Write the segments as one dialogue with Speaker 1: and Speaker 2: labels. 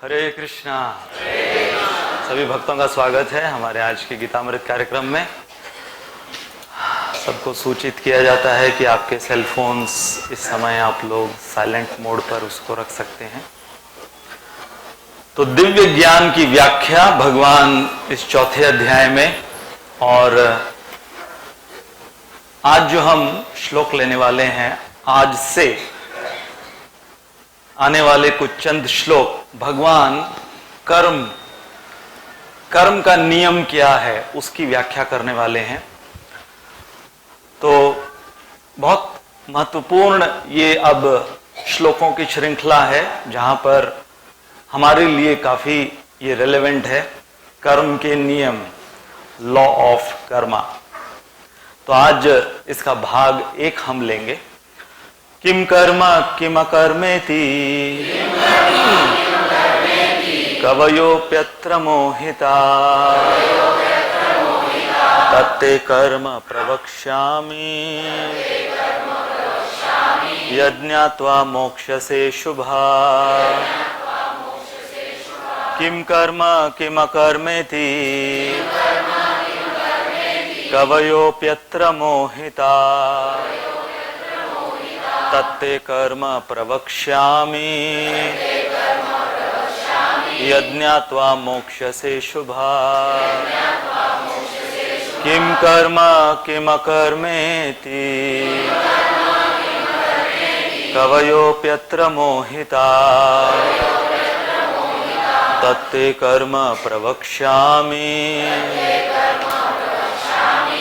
Speaker 1: हरे कृष्णा। सभी भक्तों का स्वागत है हमारे आज के गीतामृत कार्यक्रम में। सबको सूचित किया जाता है कि आपके सेल फोन्स इस समय आप लोग साइलेंट मोड पर उसको रख सकते हैं। तो दिव्य ज्ञान की व्याख्या भगवान इस चौथे अध्याय में, और आज जो हम श्लोक लेने वाले हैं, आज से आने वाले कुछ चंद श्लोक भगवान कर्म का नियम क्या है उसकी व्याख्या करने वाले हैं। तो बहुत महत्वपूर्ण ये अब श्लोकों की श्रृंखला है जहां पर हमारे लिए काफी ये रेलेवेंट है। कर्म के नियम, लॉ ऑफ कर्मा। तो आज इसका भाग 1 हम लेंगे। किम कर्म किम अकर्मेति कवयोप्यत्र मोहिता तत्ते कर्म प्रवक्ष्यामि यज्ञात्वा मोक्षसे शुभा। किम कर्म किम अकर्मेति कवयोप्यत्र मोहिता तत्ते कर्म प्रवक्ष्यामि यज्ञात्वा मोक्षसे शुभा। किम कर्म किम अकर्मेति कवयोप्यत्र मोहिता तत्ते कर्म प्रवक्ष्यामि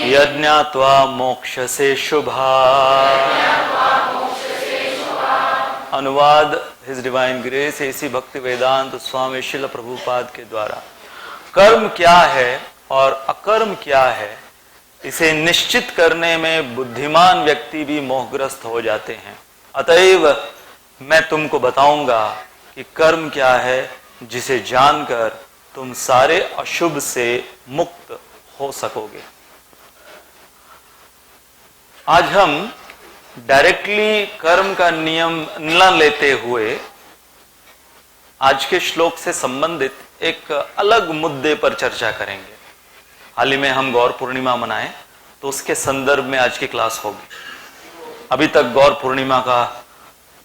Speaker 1: यज्ञात्वा मोक्षसे शुभा। अनुवाद हिज डिवाइन ग्रेस एसी भक्ति वेदांत स्वामी शिल प्रभुपाद के द्वारा। कर्म क्या है और अकर्म क्या है, इसे निश्चित करने में बुद्धिमान व्यक्ति भी मोहग्रस्त हो जाते हैं। अतएव मैं तुमको बताऊंगा कि कर्म क्या है, जिसे जानकर तुम सारे अशुभ से मुक्त हो सकोगे। आज हम डायरेक्टली कर्म का नियम न लेते हुए आज के श्लोक से संबंधित एक अलग मुद्दे पर चर्चा करेंगे। हाल ही में हम गौर पूर्णिमा मनाएं, तो उसके संदर्भ में आज की क्लास होगी। अभी तक गौर पूर्णिमा का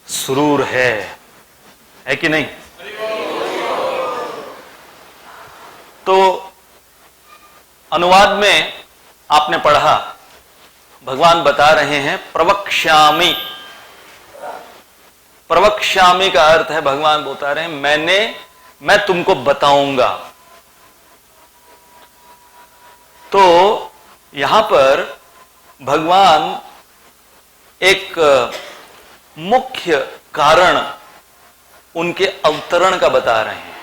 Speaker 1: सुरूर है कि नहीं? तो अनुवाद में आपने पढ़ा, भगवान बता रहे हैं प्रवक्ष्यामि। प्रवक्ष्यामि का अर्थ है, भगवान बता रहे हैं मैं तुमको बताऊंगा। तो यहां पर भगवान एक मुख्य कारण उनके अवतरण का बता रहे हैं।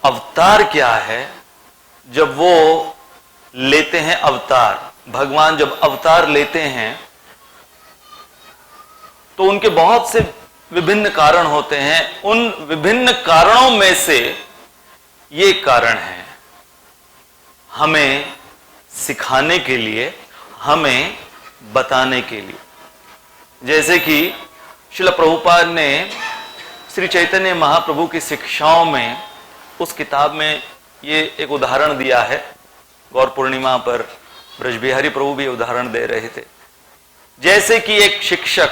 Speaker 1: अवतार क्या है? जब वो लेते हैं अवतार, भगवान जब अवतार लेते हैं तो उनके बहुत से विभिन्न कारण होते हैं। उन विभिन्न कारणों में से ये कारण है हमें सिखाने के लिए, हमें बताने के लिए। जैसे कि श्रील प्रभुपाद ने श्री चैतन्य महाप्रभु की शिक्षाओं में उस किताब में ये एक उदाहरण दिया है। गौर पूर्णिमा पर ब्रजबिहारी प्रभु भी उदाहरण दे रहे थे। जैसे कि एक शिक्षक,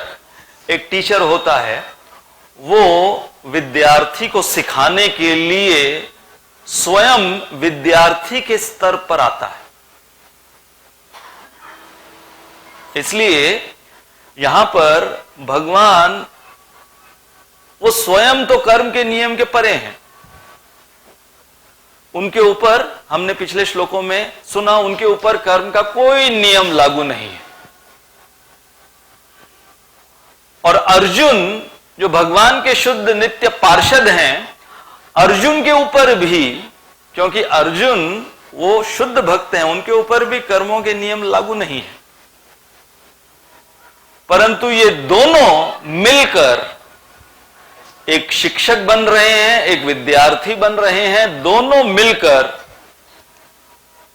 Speaker 1: एक टीचर होता है, वो विद्यार्थी को सिखाने के लिए स्वयं विद्यार्थी के स्तर पर आता है। इसलिए यहां पर भगवान वो स्वयं तो कर्म के नियम के परे हैं। उनके ऊपर, हमने पिछले श्लोकों में सुना, उनके ऊपर कर्म का कोई नियम लागू नहीं है। और अर्जुन जो भगवान के शुद्ध नित्य पार्षद हैं, अर्जुन के ऊपर भी, क्योंकि अर्जुन वो शुद्ध भक्त हैं, उनके ऊपर भी कर्मों के नियम लागू नहीं है। परंतु ये दोनों मिलकर एक शिक्षक बन रहे हैं, एक विद्यार्थी बन रहे हैं। दोनों मिलकर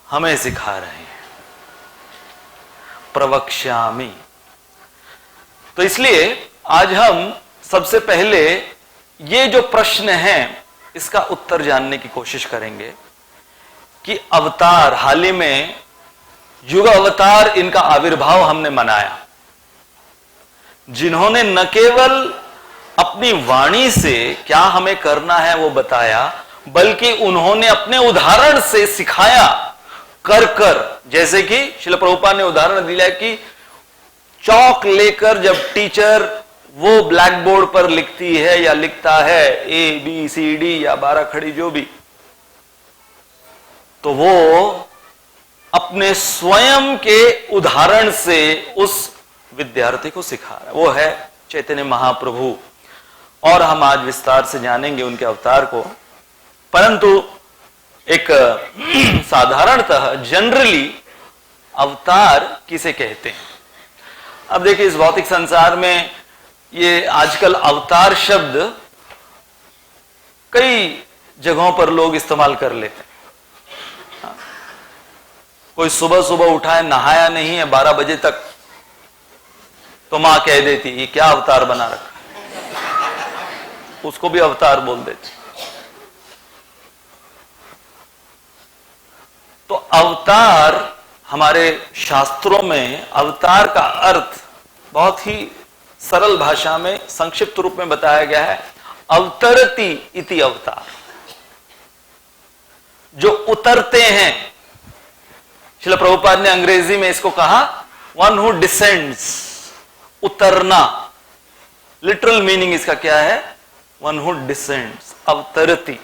Speaker 1: हमें सिखा रहे हैं। प्रवक्ष्यामि। तो इसलिए आज हम सबसे पहले ये जो प्रश्न है इसका उत्तर जानने की कोशिश करेंगे कि अवतार, हाल ही में युग अवतार, इनका आविर्भाव हमने मनाया, जिन्होंने न केवल अपनी वाणी से क्या हमें करना है वो बताया, बल्कि उन्होंने अपने उदाहरण से सिखाया कर कर। जैसे कि श्रील प्रभुपाद ने उदाहरण दिया कि चौक लेकर जब टीचर वो ब्लैक बोर्ड पर लिखती है या लिखता है ABCD या 12 खड़ी जो भी, तो वो अपने स्वयं के उदाहरण से उस विद्यार्थी को सिखा रहा है। वो है चैतन्य महाप्रभु, और हम आज विस्तार से जानेंगे उनके अवतार को। परंतु एक साधारणतः जनरली अवतार किसे कहते हैं? अब देखिए, इस भौतिक संसार में ये आजकल अवतार शब्द कई जगहों पर लोग इस्तेमाल कर लेते हैं। कोई सुबह सुबह उठा है, नहाया नहीं है 12 बजे तक, तो मां कह देती ये क्या अवतार बना रखा है, उसको भी अवतार बोल देती। तो अवतार, हमारे शास्त्रों में अवतार का अर्थ बहुत ही सरल भाषा में संक्षिप्त रूप में बताया गया है, अवतरति इति अवतार, जो उतरते हैं। श्रील प्रभुपाद ने अंग्रेजी में इसको कहा वन हु डिसेंड्स, उतरना। लिटरल मीनिंग इसका क्या है? वन हु डिसेंड्स, अवतरति।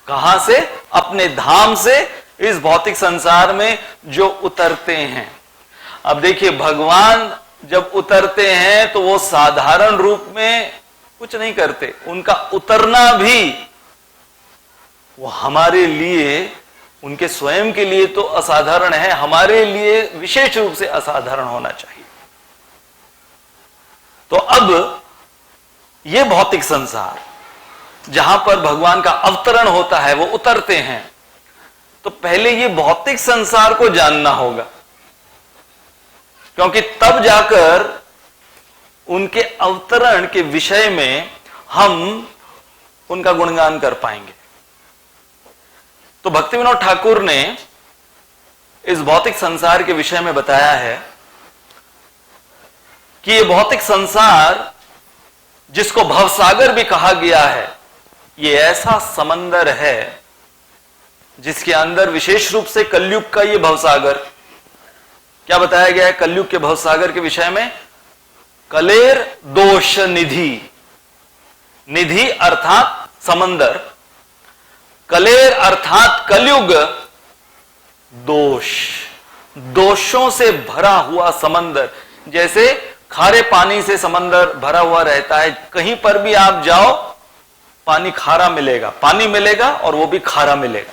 Speaker 1: कहां से? अपने धाम से इस भौतिक संसार में जो उतरते हैं। अब देखिए, भगवान जब उतरते हैं तो वो साधारण रूप में कुछ नहीं करते, उनका उतरना भी वो हमारे लिए, उनके स्वयं के लिए तो असाधारण है, हमारे लिए विशेष रूप से असाधारण होना चाहिए। तो अब ये भौतिक संसार जहां पर भगवान का अवतरण होता है, वो उतरते हैं, तो पहले ये भौतिक संसार को जानना होगा, क्योंकि तब जाकर उनके अवतरण के विषय में हम उनका गुणगान कर पाएंगे। तो भक्ति विनोद ठाकुर ने इस भौतिक संसार के विषय में बताया है कि ये भौतिक संसार, जिसको भवसागर भी कहा गया है, ये ऐसा समंदर है जिसके अंदर विशेष रूप से कलयुग का ये भवसागर, क्या बताया गया है कलयुग के भवसागर के विषय में? कलेर दोष निधि, निधि अर्थात समंदर, कलेर अर्थात कलयुग, दोष, दोषों से भरा हुआ समंदर। जैसे खारे पानी से समंदर भरा हुआ रहता है, कहीं पर भी आप जाओ पानी खारा मिलेगा, पानी मिलेगा और वो भी खारा मिलेगा।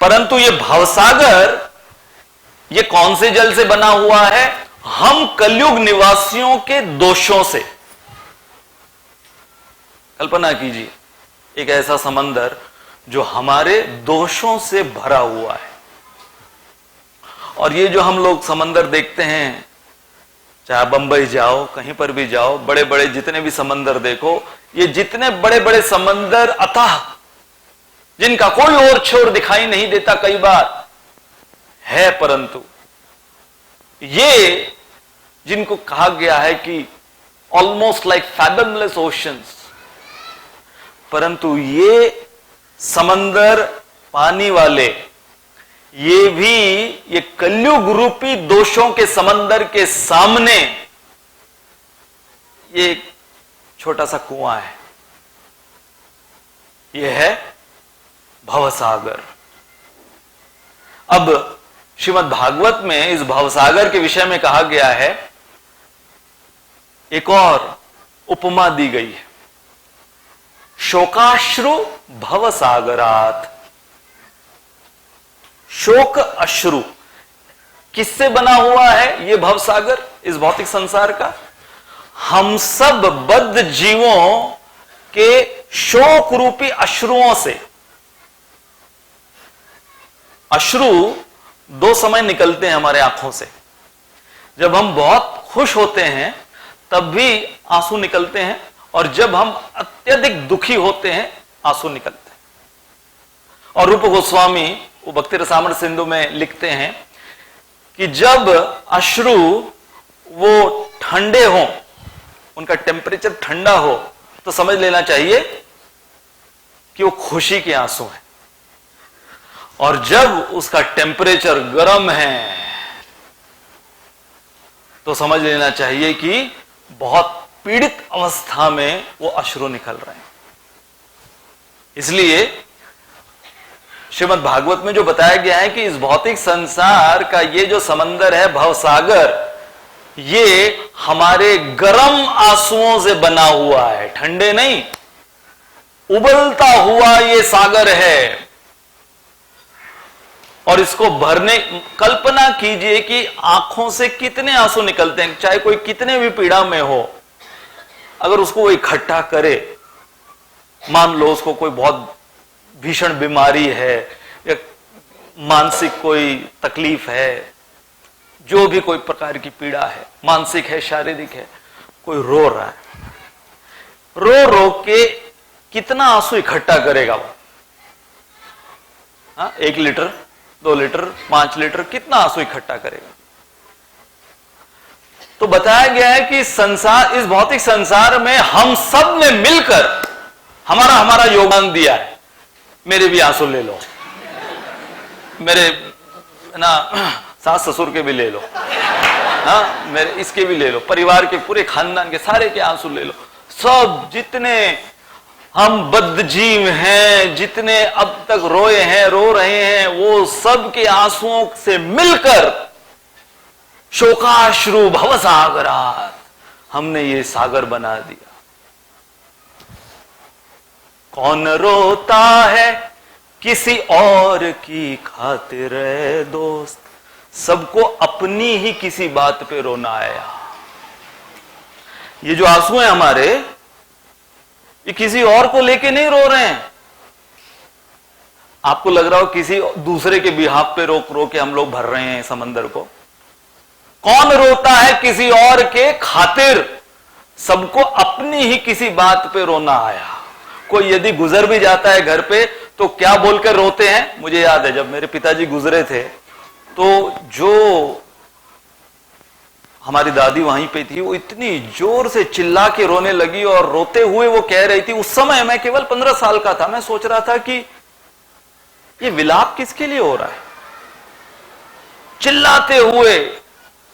Speaker 1: परंतु ये भवसागर, ये कौन से जल से बना हुआ है? हम कलयुग निवासियों के दोषों से। कल्पना कीजिए, एक ऐसा समंदर जो हमारे दोषों से भरा हुआ है। और ये जो हम लोग समंदर देखते हैं, चाहे बंबई जाओ, कहीं पर भी जाओ, बड़े बड़े जितने भी समंदर देखो, ये जितने बड़े बड़े समंदर अथाह, जिनका कोई और छोर दिखाई नहीं देता कई बार है, परंतु ये जिनको कहा गया है कि ऑलमोस्ट लाइक फैथमलेस ओशंस, परंतु ये समंदर पानी वाले, ये भी ये कलयुग रूपी दोषों के समंदर के सामने ये एक छोटा सा कुआं है। ये है भवसागर। अब श्रीमद् भागवत में इस भवसागर के विषय में कहा गया है, एक और उपमा दी गई है, शोकाश्रु भवसागरात। शोक अश्रु किससे बना हुआ है यह भवसागर इस भौतिक संसार का? हम सब बद्ध जीवों के शोक रूपी अश्रुओं से। अश्रु दो समय निकलते हैं हमारे आंखों से। जब हम बहुत खुश होते हैं तब भी आंसू निकलते हैं, और जब हम अत्यधिक दुखी होते हैं आंसू निकलते हैं। और रूप गोस्वामी वो भक्ति रसामृत सिंधु में लिखते हैं कि जब अश्रु वो ठंडे हों, उनका टेम्परेचर ठंडा हो, तो समझ लेना चाहिए कि वो खुशी के आंसू हैं, और जब उसका टेम्परेचर गर्म है तो समझ लेना चाहिए कि बहुत पीड़ित अवस्था में वो अश्रु निकल रहे हैं। इसलिए श्रीमद् भागवत में जो बताया गया है कि इस भौतिक संसार का ये जो समंदर है भवसागर, ये हमारे गर्म आंसुओं से बना हुआ है, ठंडे नहीं, उबलता हुआ ये सागर है। और इसको भरने, कल्पना कीजिए कि आंखों से कितने आंसू निकलते हैं, चाहे कोई कितने भी पीड़ा में हो, अगर उसको वो इकट्ठा करे, मान लो उसको कोई बहुत भीषण बीमारी है या मानसिक कोई तकलीफ है, जो भी कोई प्रकार की पीड़ा है, मानसिक है शारीरिक है, कोई रो रहा है, रो रो के कितना आंसू इकट्ठा करेगा वो? 1 लीटर, 2 लीटर, 5 लीटर, कितना आंसू इकट्ठा करेगा? तो बताया गया है कि संसार, इस भौतिक संसार में हम सब ने मिलकर हमारा योगदान दिया है। मेरे भी आंसू ले लो, मेरे ना सास ससुर के भी ले लो, हाँ, मेरे इसके भी ले लो, परिवार के पूरे खानदान के सारे के आंसू ले लो। सब जितने हम बद्ध जीव हैं, जितने अब तक रोए हैं, रो रहे हैं, वो सब के आंसुओं से मिलकर शोकाश्रु भवसागरात हमने ये सागर बना दिया। कौन रोता है किसी और की खातिर है दोस्त, सबको अपनी ही किसी बात पे रोना आया। ये जो आंसू हैं हमारे, ये किसी और को लेके नहीं रो रहे हैं। आपको लग रहा हो किसी दूसरे के बिहाफ पे रो के हम लोग भर रहे हैं समंदर को। कौन रोता है किसी और के खातिर, सबको अपनी ही किसी बात पे रोना आया। कोई यदि गुजर भी जाता है घर पे तो क्या बोलकर रोते हैं? मुझे याद है जब मेरे पिताजी गुजरे थे तो जो हमारी दादी वहीं पे थी, वो इतनी जोर से चिल्ला के रोने लगी और रोते हुए वो कह रही थी, उस समय मैं केवल 15 साल का था, मैं सोच रहा था कि ये विलाप किसके लिए हो रहा है? चिल्लाते हुए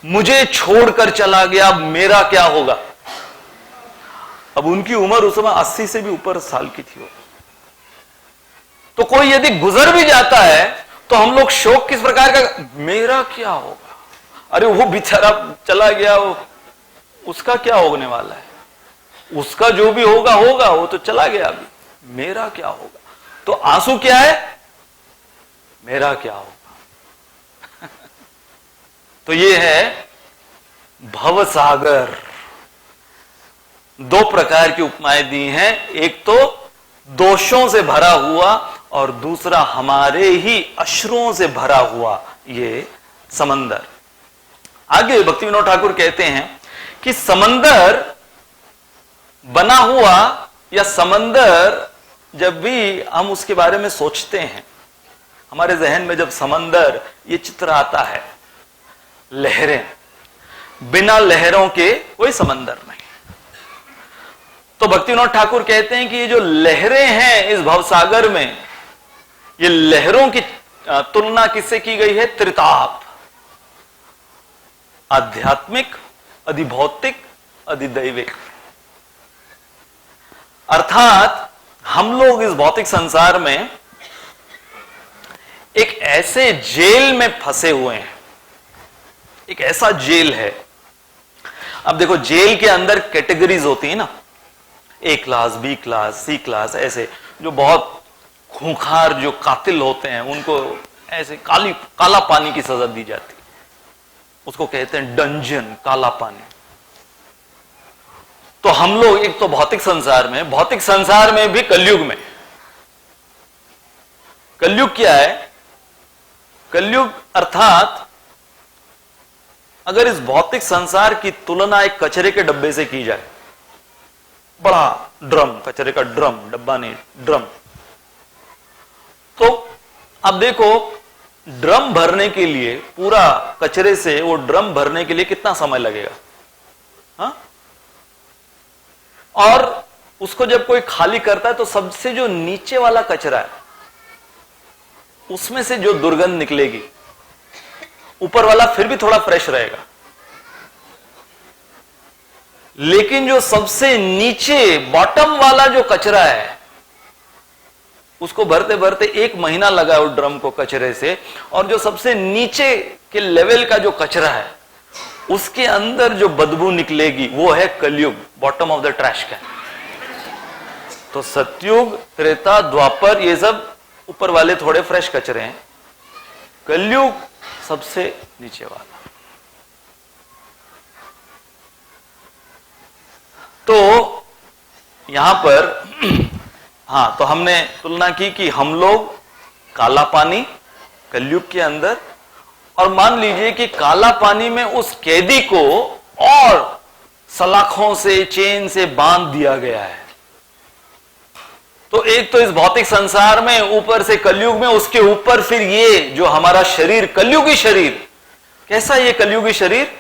Speaker 1: मुझे छोड़कर चला गया, मेरा क्या होगा? अब उनकी उम्र उस समय 80 से भी ऊपर साल की थी। तो कोई यदि गुजर भी जाता है तो हम लोग शोक किस प्रकार का, मेरा क्या होगा? अरे वो बेचारा चला गया, उसका क्या होने वाला है? उसका जो भी होगा होगा, वो तो चला गया अभी, मेरा क्या होगा? तो आंसू क्या है? मेरा क्या होगा? तो ये है भवसागर। 2 प्रकार की उपमाएं दी हैं, एक तो दोषों से भरा हुआ और दूसरा हमारे ही अश्रुओं से भरा हुआ ये समंदर। आगे भक्ति विनोद ठाकुर कहते हैं कि समंदर बना हुआ या समंदर, जब भी हम उसके बारे में सोचते हैं, हमारे जहन में जब समंदर ये चित्र आता है, लहरें, बिना लहरों के कोई समंदर नहीं। तो भक्ति विनोद ठाकुर कहते हैं कि ये जो लहरें हैं इस भवसागर में, ये लहरों की तुलना किससे की गई है? त्रिताप, आध्यात्मिक, अधिभौतिक, अधिदैविक। अर्थात हम लोग इस भौतिक संसार में एक ऐसे जेल में फंसे हुए हैं, एक ऐसा जेल है। अब देखो, जेल के अंदर कैटेगरीज होती है ना, A class, B class, C class, ऐसे जो बहुत खूंखार जो कातिल होते हैं उनको ऐसे काला पानी की सजा दी जाती है, उसको कहते हैं डंजन, काला पानी। तो हम लोग एक तो भौतिक संसार में भी कलयुग में। कलयुग क्या है? कलयुग अर्थात अगर इस भौतिक संसार की तुलना एक कचरे के डब्बे से की जाए, बड़ा ड्रम, कचरे का ड्रम, डब्बा नहीं ड्रम, तो अब देखो ड्रम भरने के लिए, पूरा कचरे से वो ड्रम भरने के लिए कितना समय लगेगा, हा? और उसको जब कोई खाली करता है तो सबसे जो नीचे वाला कचरा है उसमें से जो दुर्गंध निकलेगी, ऊपर वाला फिर भी थोड़ा फ्रेश रहेगा, लेकिन जो सबसे नीचे बॉटम वाला जो कचरा है उसको भरते भरते 1 महीना लगा है उस ड्रम को कचरे से, और जो सबसे नीचे के लेवल का जो कचरा है उसके अंदर जो बदबू निकलेगी वो है कलयुग, bottom of the trash can. तो सतयुग, त्रेता, द्वापर ये सब ऊपर वाले थोड़े फ्रेश कचरे हैं, कलयुग सबसे नीचे वाला। तो यहां पर हाँ, तो हमने तुलना की कि हम लोग काला पानी कलयुग के अंदर, और मान लीजिए कि काला पानी में उस कैदी को और सलाखों से, चेन से बांध दिया गया है। तो एक तो इस भौतिक संसार में, ऊपर से कलयुग में, उसके ऊपर फिर ये जो हमारा शरीर, कलयुगी शरीर, कैसा ये कलयुगी शरीर,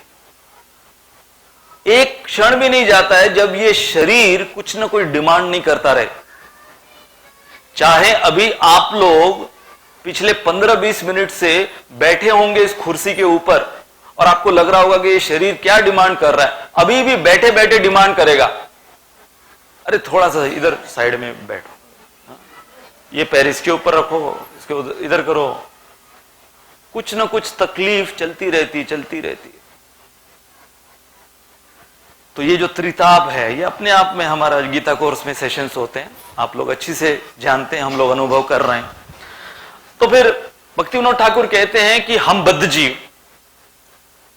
Speaker 1: एक क्षण भी नहीं जाता है जब ये शरीर कुछ ना कोई डिमांड नहीं करता रहे। चाहे अभी आप लोग पिछले 15-20 मिनट से बैठे होंगे इस कुर्सी के ऊपर और आपको लग रहा होगा कि ये शरीर क्या डिमांड कर रहा है, अभी भी बैठे बैठे डिमांड करेगा, अरे थोड़ा सा इधर साइड में बैठो, ये पैर इसके ऊपर रखो, इसके इधर करो, कुछ ना कुछ तकलीफ चलती रहती है। तो ये जो त्रिताप है, ये अपने आप में हमारा गीता कोर्स में सेशंस होते हैं, आप लोग अच्छी से जानते हैं, हम लोग अनुभव कर रहे हैं। तो फिर भक्तिविनोद ठाकुर कहते हैं कि हम बद्ध जीव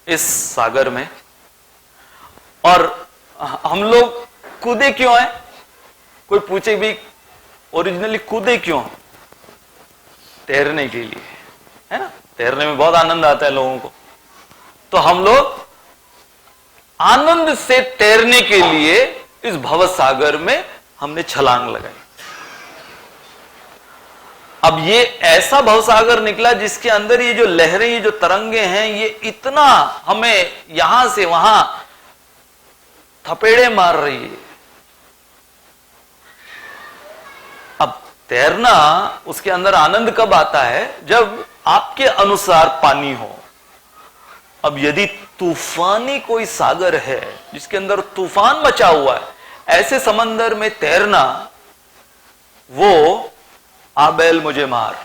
Speaker 1: इस सागर में, और हम लोग कूदे क्यों हैं? कोई पूछे भी ओरिजिनली कूदे क्यों? तैरने के लिए, है ना? तैरने में बहुत आनंद आता है लोगों को, तो हम लोग आनंद से तैरने के लिए इस भव सागर में हमने छलांग लगाई। अब ये ऐसा भवसागर निकला जिसके अंदर ये जो लहरें, ये जो तरंगे हैं, ये इतना हमें यहां से वहां थपेड़े मार रही है। अब तैरना, उसके अंदर आनंद कब आता है? जब आपके अनुसार पानी हो। अब यदि तूफानी कोई सागर है जिसके अंदर तूफान मचा हुआ है, ऐसे समंदर में तैरना, वो आ बैल मुझे मार,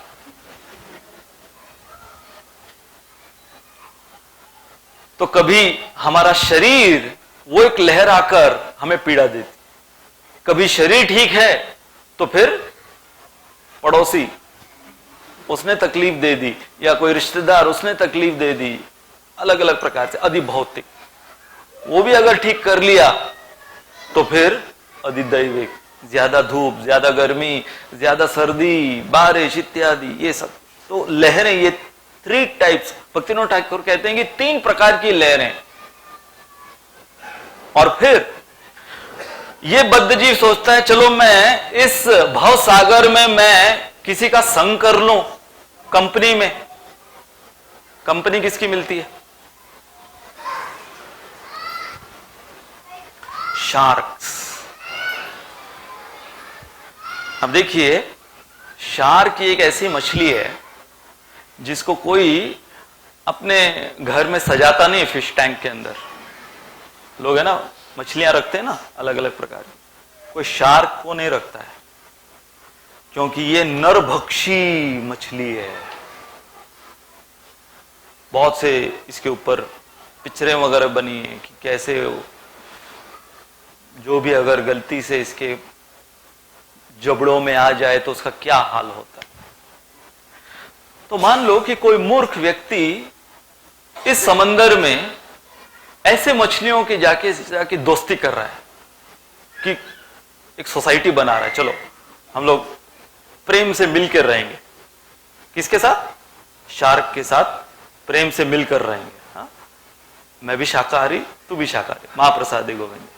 Speaker 1: तो कभी हमारा शरीर वो एक लहर आकर हमें पीड़ा देती, कभी शरीर ठीक है तो फिर पड़ोसी उसने तकलीफ दे दी, या कोई रिश्तेदार उसने तकलीफ दे दी, अलग अलग प्रकार से अधिभौतिक। वो भी अगर ठीक कर लिया तो फिर अधिदैविक, ज्यादा धूप, ज्यादा गर्मी, ज्यादा सर्दी, बारिश इत्यादि, ये सब। तो लहरें, ये 3 टाइप्स, भक्तिविनोद ठाकुर कहते हैं कि 3 प्रकार की लहरें। और फिर ये बद्ध जीव सोचता है, चलो मैं इस भव सागर में मैं किसी का संग कर लूं, कंपनी में। कंपनी किसकी मिलती है? शार्क्स। अब देखिए, शार्क एक ऐसी मछली है जिसको कोई अपने घर में सजाता नहीं है। फिश टैंक के अंदर लोग है ना, मछलियां रखते हैं ना अलग अलग प्रकार की, कोई शार्क को नहीं रखता है, क्योंकि ये नरभक्षी मछली है। बहुत से इसके ऊपर पिक्चरें वगैरह बनी है कि कैसे जो भी अगर गलती से इसके जबड़ों में आ जाए तो उसका क्या हाल होता है। तो मान लो कि कोई मूर्ख व्यक्ति इस समंदर में ऐसे मछलियों के जाके दोस्ती कर रहा है कि एक सोसाइटी बना रहा है, चलो हम लोग प्रेम से मिलकर रहेंगे। किसके साथ? शार्क के साथ प्रेम से मिलकर रहेंगे। हाँ? मैं भी शाकाहारी, तू भी शाकाहारी, महाप्रसादे गोविंद।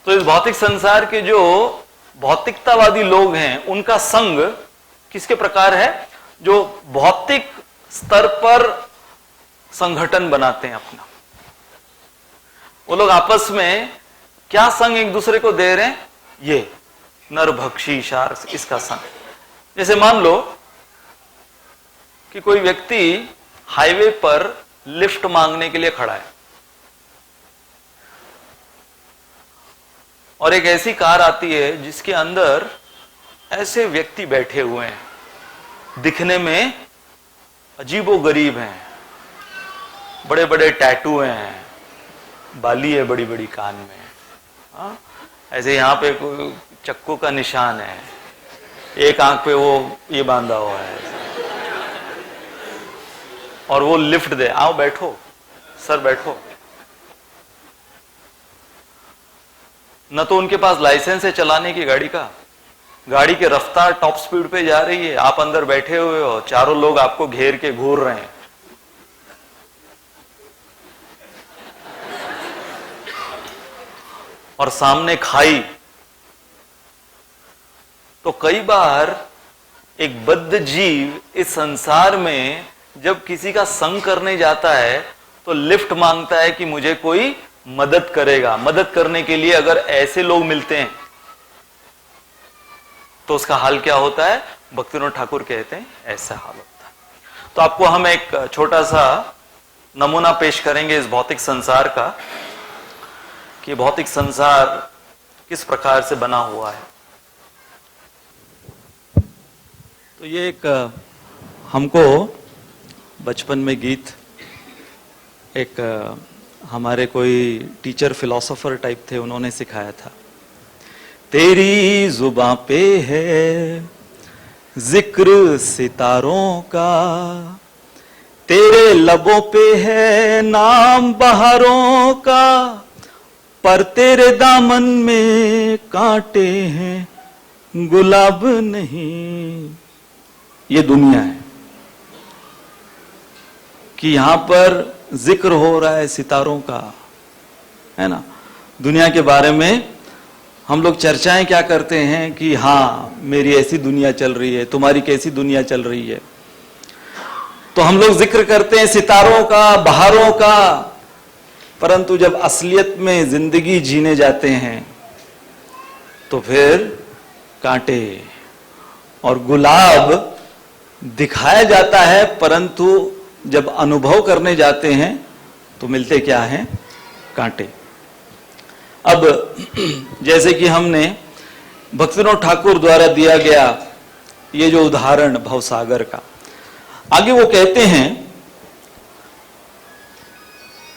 Speaker 1: तो इस भौतिक संसार के जो भौतिकतावादी लोग हैं उनका संग किसके प्रकार है? जो भौतिक स्तर पर संगठन बनाते हैं अपना। वो लोग आपस में क्या संग एक दूसरे को दे रहे हैं? ये नरभक्षी शार, इसका संग। जैसे मान लो कि कोई व्यक्ति हाईवे पर लिफ्ट मांगने के लिए खड़ा है और एक ऐसी कार आती है जिसके अंदर ऐसे व्यक्ति बैठे हुए हैं, दिखने में अजीबोगरीब हैं, बड़े बड़े टैटू हैं, बाली है बड़ी बड़ी कान में, हाँ? ऐसे यहां पे कोई चक्कू का निशान है, एक आंख पे वो ये बांधा हुआ है, और वो लिफ्ट दे, आओ बैठो सर बैठो। न तो उनके पास लाइसेंस है चलाने की गाड़ी का, गाड़ी की रफ्तार टॉप स्पीड पे जा रही है, आप अंदर बैठे हुए हो, चारों लोग आपको घेर के घूर रहे हैं। और सामने खाई। तो कई बार एक बद्ध जीव इस संसार में जब किसी का संग करने जाता है तो लिफ्ट मांगता है कि मुझे कोई मदद करेगा। मदद करने के लिए अगर ऐसे लोग मिलते हैं तो उसका हाल क्या होता है? भक्तिविनोद ठाकुर कहते हैं ऐसा हाल होता है। तो आपको हम एक छोटा सा नमूना पेश करेंगे इस भौतिक संसार का, कि भौतिक संसार किस प्रकार से बना हुआ है। तो ये एक हमको बचपन में गीत एक हमारे कोई टीचर फिलोसोफर टाइप थे, उन्होंने सिखाया था। तेरी जुबां पे है जिक्र सितारों का, तेरे लबों पे है नाम बहारों का, पर तेरे दामन में कांटे हैं गुलाब नहीं। ये दुनिया है कि यहां पर जिक्र हो रहा है सितारों का, है ना। दुनिया के बारे में हम लोग चर्चाएं क्या करते हैं कि हाँ मेरी ऐसी दुनिया चल रही है, तुम्हारी कैसी दुनिया चल रही है। तो हम लोग जिक्र करते हैं सितारों का, बहारों का, परंतु जब असलियत में जिंदगी जीने जाते हैं तो फिर कांटे और गुलाब दिखाया जाता है, परंतु जब अनुभव करने जाते हैं तो मिलते क्या हैं? कांटे। अब जैसे कि हमने भक्तिविनोद ठाकुर द्वारा दिया गया ये जो उदाहरण भवसागर का, आगे वो कहते हैं,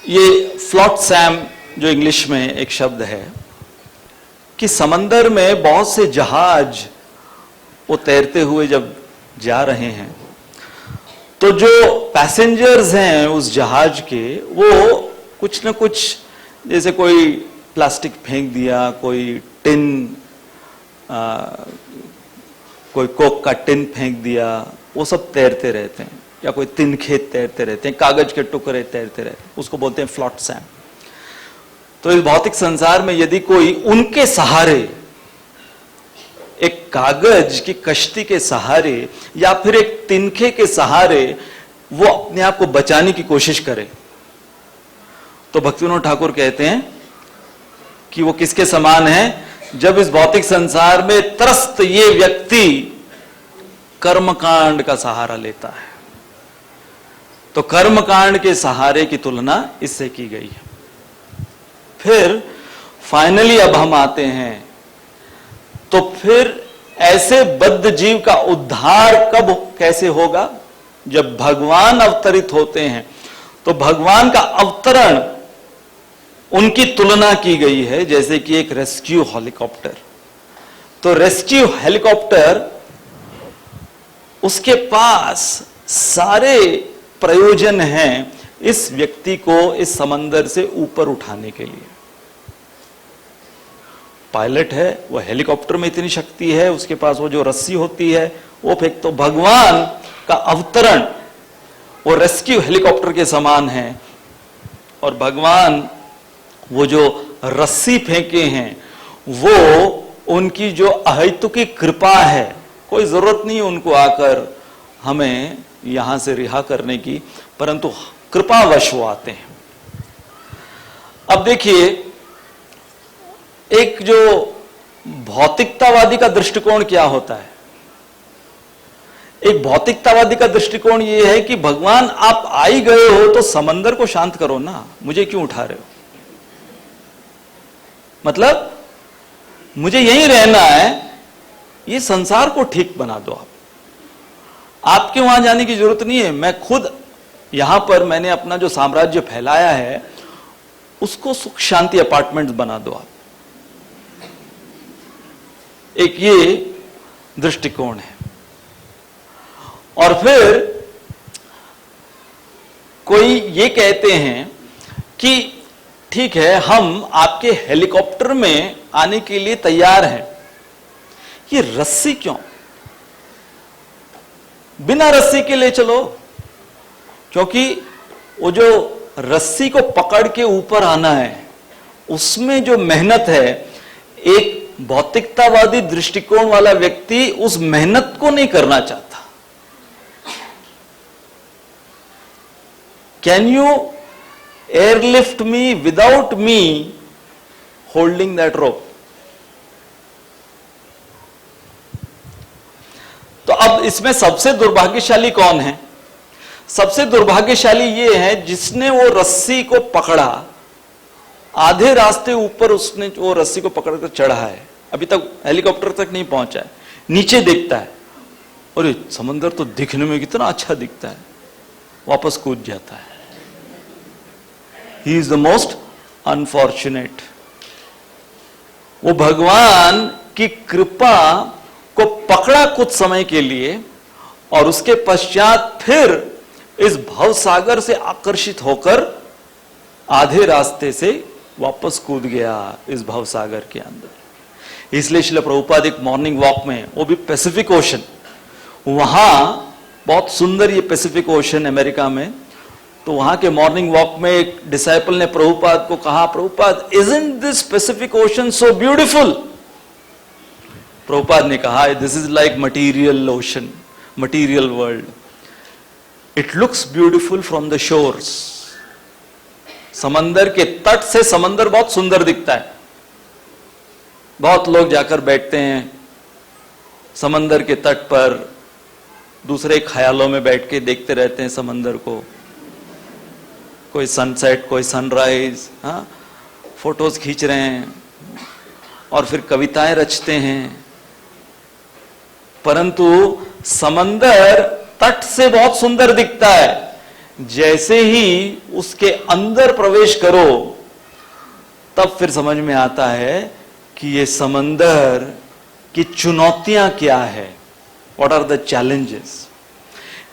Speaker 1: ये फ्लोटसैम जो इंग्लिश में एक शब्द है, कि समंदर में बहुत से जहाज वो तैरते हुए जब जा रहे हैं तो जो पैसेंजर्स हैं उस जहाज के, वो कुछ न कुछ, जैसे कोई प्लास्टिक फेंक दिया, कोई टिन, कोई कोक का टिन फेंक दिया, वो सब तैरते रहते हैं, या कोई तिनखेत तैरते रहते हैं, कागज के टुकड़े तैरते रहते हैं, उसको बोलते हैं फ्लोटसैम। तो इस भौतिक संसार में यदि कोई उनके सहारे, एक कागज की कश्ती के सहारे या फिर एक तिनखे के सहारे वो अपने आप को बचाने की कोशिश करे, तो भक्तिविनोद ठाकुर कहते हैं कि वो किसके समान है? जब इस भौतिक संसार में त्रस्त ये व्यक्ति कर्मकांड का सहारा लेता है। तो कर्मकांड के सहारे की तुलना इससे की गई है। फिर फाइनली अब हम आते हैं, तो फिर ऐसे बद्ध जीव का उद्धार कब कैसे होगा? जब भगवान अवतरित होते हैं। तो भगवान का अवतरण, उनकी तुलना की गई है जैसे कि एक रेस्क्यू हेलीकॉप्टर। तो रेस्क्यू हेलीकॉप्टर, उसके पास सारे प्रयोजन हैं इस व्यक्ति को इस समंदर से ऊपर उठाने के लिए। पायलट है, वो हेलीकॉप्टर में इतनी शक्ति है, उसके पास वो जो रस्सी होती है वो फेंक। तो भगवान का अवतरण वो रेस्क्यू हेलीकॉप्टर के समान हैं, और भगवान वो जो रस्सी फेंके हैं वो उनकी जो अहेतुकी कृपा है, कोई जरूरत नहीं उनको आकर हमें यहां से रिहा करने की, परंतु कृपावश वो आते हैं। अब देखिए, एक जो भौतिकतावादी का दृष्टिकोण क्या होता है, एक भौतिकतावादी का दृष्टिकोण यह है कि भगवान आप आ ही गए हो तो समंदर को शांत करो ना, मुझे क्यों उठा रहे हो, मतलब मुझे यहीं रहना है, ये संसार को ठीक बना दो आप, आपके वहां जाने की जरूरत नहीं है, मैं खुद यहां पर मैंने अपना जो साम्राज्य फैलाया है उसको सुख शांति अपार्टमेंट्स बना दो आप। एक ये दृष्टिकोण है। और फिर कोई ये कहते हैं कि ठीक है, हम आपके हेलीकॉप्टर में आने के लिए तैयार हैं, ये रस्सी क्यों, बिना रस्सी के ले चलो, क्योंकि वो जो रस्सी को पकड़ के ऊपर आना है उसमें जो मेहनत है, एक भौतिकतावादी दृष्टिकोण वाला व्यक्ति उस मेहनत को नहीं करना चाहता। Can you airlift me without me holding that rope? तो अब इसमें सबसे दुर्भाग्यशाली कौन है? सबसे दुर्भाग्यशाली ये है जिसने वो रस्सी को पकड़ा, आधे रास्ते ऊपर उसने वो रस्सी को पकड़कर चढ़ा है, अभी तक हेलीकॉप्टर तक नहीं पहुंचा है, नीचे देखता है और समंदर तो दिखने में कितना अच्छा दिखता है, वापस कूद जाता है। He is the most unfortunate. वो भगवान की कृपा को पकड़ा कुछ समय के लिए और उसके पश्चात फिर इस भवसागर से आकर्षित होकर आधे रास्ते से वापस कूद गया इस भवसागर के अंदर। इसलिए श्रील प्रभुपाद एक मॉर्निंग वॉक में, वो भी पैसिफिक ओशन, वहां बहुत सुंदर ये पैसिफिक ओशन अमेरिका में, तो वहां के मॉर्निंग वॉक में एक डिसाइपल ने प्रभुपाद को कहा, Prabhupada isn't this Pacific ocean so beautiful? Prabhupada ने कहा, this is like material ocean, material world, it looks beautiful from the shores. समंदर के तट से समंदर बहुत सुंदर दिखता है, बहुत लोग जाकर बैठते हैं समंदर के तट पर, दूसरे ख्यालों में बैठ के देखते रहते हैं समंदर को, कोई सनसेट, कोई सनराइज, हाँ, फोटोज खींच रहे हैं और फिर कविताएं रचते हैं। परंतु समंदर तट से बहुत सुंदर दिखता है, जैसे ही उसके अंदर प्रवेश करो तब फिर समझ में आता है कि ये समंदर की चुनौतियां क्या है, व्हाट आर द चैलेंजेस।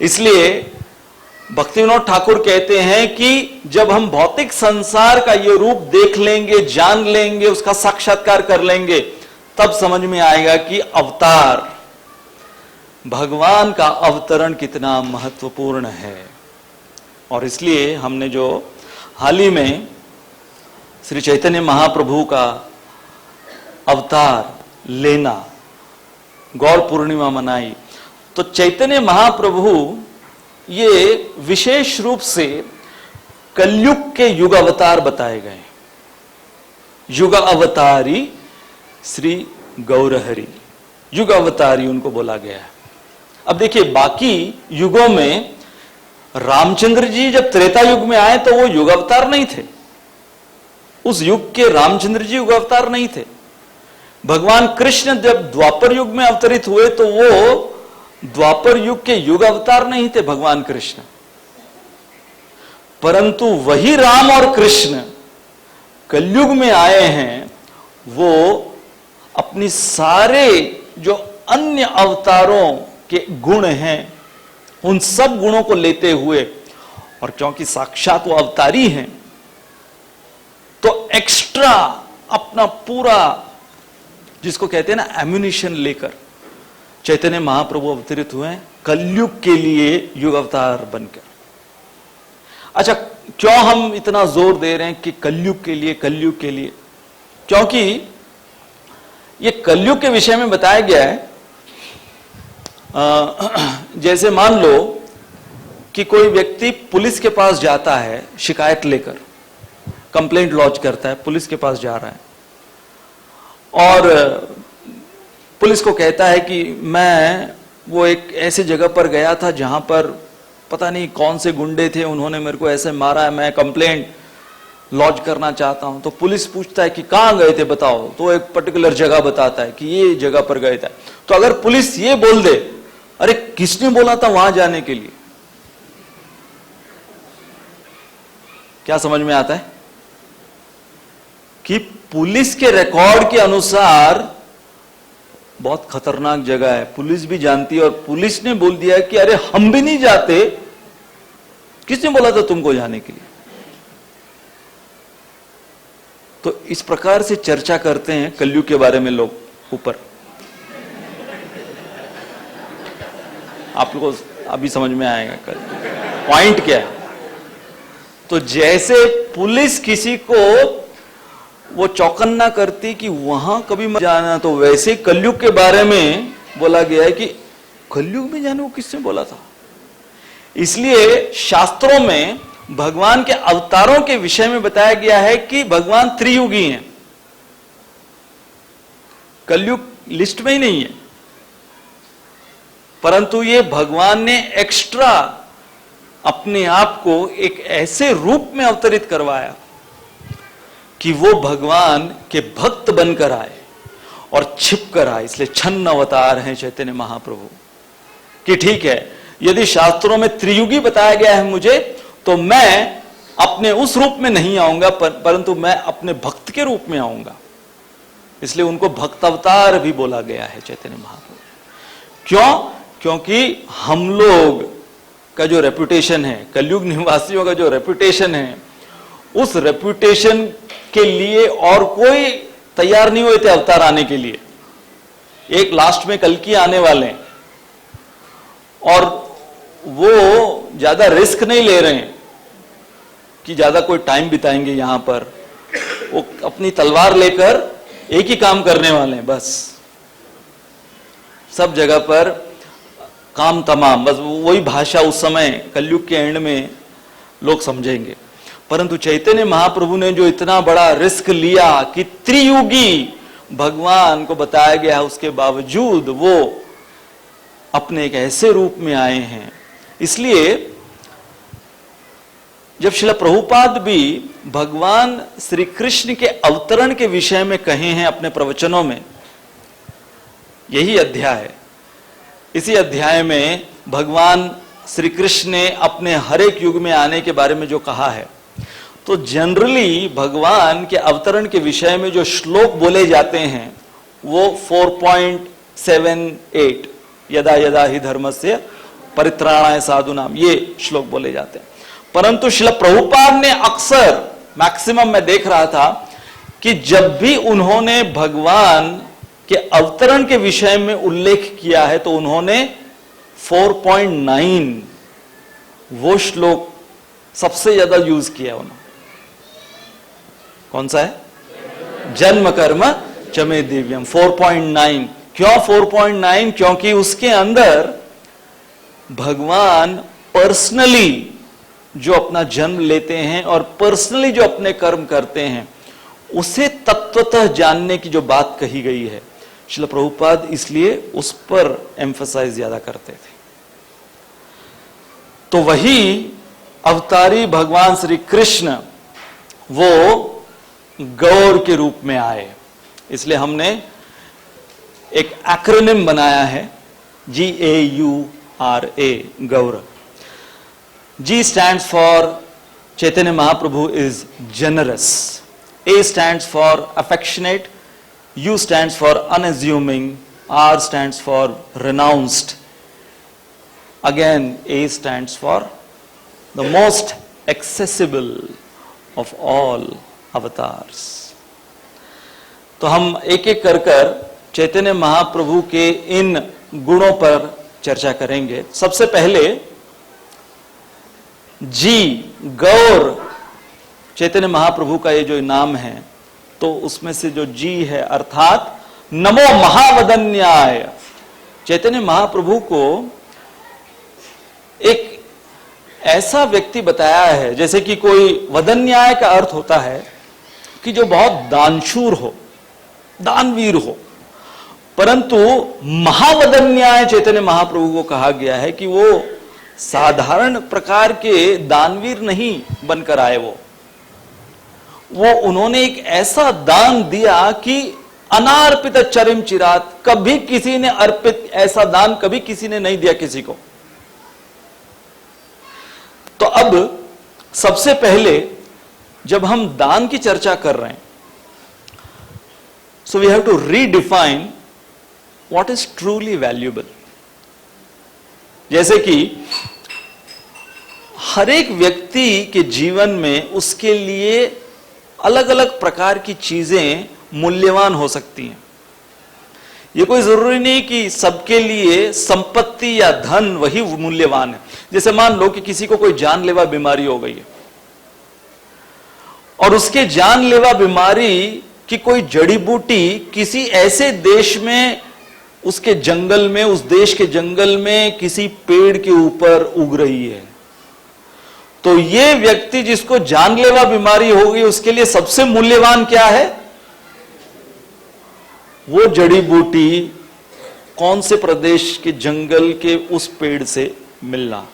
Speaker 1: इसलिए भक्तिविनोद ठाकुर कहते हैं कि जब हम भौतिक संसार का ये रूप देख लेंगे, जान लेंगे, उसका साक्षात्कार कर लेंगे, तब समझ में आएगा कि अवतार, भगवान का अवतरण कितना महत्वपूर्ण है। और इसलिए हमने जो हाल ही में श्री चैतन्य महाप्रभु का अवतार लेना, गौर पूर्णिमा मनाई, तो चैतन्य महाप्रभु ये विशेष रूप से कलयुग के युग अवतार बताए गए। युग अवतारी श्री गौरहरि, युग अवतारी उनको बोला गया है। अब देखिए, बाकी युगों में रामचंद्र जी जब त्रेता युग में आए तो वो युग अवतार नहीं थे, उस युग के रामचंद्र जी युग अवतार नहीं थे। भगवान कृष्ण जब द्वापर युग में अवतरित हुए तो वो द्वापर युग के युग अवतार नहीं थे भगवान कृष्ण, परंतु वही राम और कृष्ण कलयुग में आए हैं, वो अपनी सारे जो अन्य अवतारों के गुण हैं उन सब गुणों को लेते हुए, और क्योंकि साक्षात वो अवतारी हैं तो एक्स्ट्रा अपना पूरा, जिसको कहते हैं ना, एम्युनिशन लेकर चैतन्य महाप्रभु अवतरित हुए हैं कलयुग के लिए युग अवतार बनकर।
Speaker 2: अच्छा, क्यों हम इतना जोर दे रहे हैं कि कलयुग के लिए, कलयुग के लिए? क्योंकि ये कलयुग के विषय में बताया गया है। जैसे मान लो कि कोई व्यक्ति पुलिस के पास जाता है शिकायत लेकर, कंप्लेंट लॉन्च करता है, पुलिस के पास जा रहा है और पुलिस को कहता है कि मैं वो एक ऐसी जगह पर गया था जहां पर पता नहीं कौन से गुंडे थे, उन्होंने मेरे को ऐसे मारा है, मैं कंप्लेंट लॉन्च करना चाहता हूं। तो पुलिस पूछता है कि कहां गए थे बताओ, तो एक पर्टिकुलर जगह बताता है कि ये जगह पर गए थे। तो अगर पुलिस ये बोल दे, अरे किसने बोला था वहां जाने के लिए, क्या समझ में आता है? कि पुलिस के रिकॉर्ड के अनुसार बहुत खतरनाक जगह है, पुलिस भी जानती है, और पुलिस ने बोल दिया कि अरे हम भी नहीं जाते, किसने बोला था तुमको जाने के लिए? तो इस प्रकार से चर्चा करते हैं कलयुग के बारे में लोग ऊपर। आप लोगों को अभी समझ में आएगा पॉइंट क्या है। तो जैसे पुलिस किसी को वो चौकन्ना करती कि वहां कभी मत जाना, तो वैसे कलयुग के बारे में बोला गया है कि कलयुग में जाने को किसने बोला था। इसलिए शास्त्रों में भगवान के अवतारों के विषय में बताया गया है कि भगवान त्रियुगी हैं, कलयुग लिस्ट में ही नहीं है, परंतु ये भगवान ने एक्स्ट्रा अपने आप को एक ऐसे रूप में अवतरित करवाया कि वो भगवान के भक्त बनकर आए और छिप कर आए। इसलिए छन्न अवतार हैं चैतन्य महाप्रभु। कि ठीक है, यदि शास्त्रों में त्रियुगी बताया गया है मुझे, तो मैं अपने उस रूप में नहीं आऊंगा, परंतु मैं अपने भक्त के रूप में आऊंगा। इसलिए उनको भक्त अवतार भी बोला गया है चैतन्य महाप्रभु। क्यों? क्योंकि हम लोग का जो रेपुटेशन है, कलयुग निवासियों का जो रेपुटेशन है, उस रेपुटेशन के लिए और कोई तैयार नहीं हुए थे अवतार आने के लिए। एक लास्ट में कल्कि आने वाले हैं और वो ज्यादा रिस्क नहीं ले रहे हैं कि ज्यादा कोई टाइम बिताएंगे यहां पर। वो अपनी तलवार लेकर एक ही काम करने वाले हैं, बस सब जगह पर काम तमाम, बस वही भाषा उस समय कलयुग के एंड में लोग समझेंगे। परंतु चैतन्य महाप्रभु ने जो इतना बड़ा रिस्क लिया कि त्रियुगी भगवान को बताया गया, उसके बावजूद वो अपने एक ऐसे रूप में आए हैं। इसलिए जब श्रील प्रभुपाद भी भगवान श्री कृष्ण के अवतरण के विषय में कहे हैं अपने प्रवचनों में, यही अध्याय है, इसी अध्याय में भगवान श्री कृष्ण ने अपने हर एक युग में आने के बारे में जो कहा है, तो जनरली भगवान के अवतरण के विषय में जो श्लोक बोले जाते हैं वो 4.78 यदा यदा ही धर्मस्य परित्राणाय साधुनाम, ये श्लोक बोले जाते हैं। परंतु श्रील प्रभुपाद ने अक्सर, मैक्सिमम मैं देख रहा था कि जब भी उन्होंने भगवान के अवतरण के विषय में उल्लेख किया है तो उन्होंने 4.9 वो श्लोक सबसे ज्यादा यूज किया उन्होंने। कौन सा है? जन्म कर्म चमे दिव्यम, 4.9। क्यों 4.9? क्योंकि उसके अंदर भगवान पर्सनली जो अपना जन्म लेते हैं और पर्सनली जो अपने कर्म करते हैं, उसे तत्वतः जानने की जो बात कही गई है, श्रील प्रभुपाद इसलिए उस पर एम्फसाइज ज्यादा करते थे। तो वही अवतारी भगवान श्री कृष्ण वो गौर के रूप में आए। इसलिए हमने एक एक्रोनिम बनाया है, GAURA, Gaur. G stands for Chaitanya Mahaprabhu is generous. A stands for affectionate. U stands for unassuming. R stands for renounced. Again, A stands for the most accessible of all avatars. तो हम एक एक कर चैतन्य महाप्रभु के इन गुणों पर चर्चा करेंगे। सबसे पहले जी गौर चैतन्य महाप्रभु का ये जो नाम है, तो उसमें से जो जी है अर्थात नमो महावदन्याय, चैतन्य महाप्रभु को एक ऐसा व्यक्ति बताया है, जैसे कि कोई वदन्याय का अर्थ होता है कि जो बहुत दानशूर हो, दानवीर हो, परंतु महावदन्याय चैतन्य महाप्रभु को कहा गया है कि वो साधारण प्रकार के दानवीर नहीं बनकर आए। वो उन्होंने एक ऐसा दान दिया कि अनार्पित चरिम चिरात, कभी किसी ने अर्पित ऐसा दान कभी किसी ने नहीं दिया किसी को। तो अब सबसे पहले जब हम दान की चर्चा कर रहे हैं, so we have to redefine what is truly valuable. जैसे कि हर एक व्यक्ति के जीवन में उसके लिए अलग अलग प्रकार की चीजें मूल्यवान हो सकती हैं। ये कोई जरूरी नहीं कि सबके लिए संपत्ति या धन वही मूल्यवान है। जैसे मान लो कि किसी को कोई जानलेवा बीमारी हो गई है और उसके जानलेवा बीमारी की कोई जड़ी बूटी किसी ऐसे देश में, उसके जंगल में, उस देश के जंगल में किसी पेड़ के ऊपर उग रही है, तो ये व्यक्ति जिसको जानलेवा बीमारी हो गई उसके लिए सबसे मूल्यवान क्या है? वो जड़ी बूटी कौन से प्रदेश के जंगल के उस पेड़ से मिलना,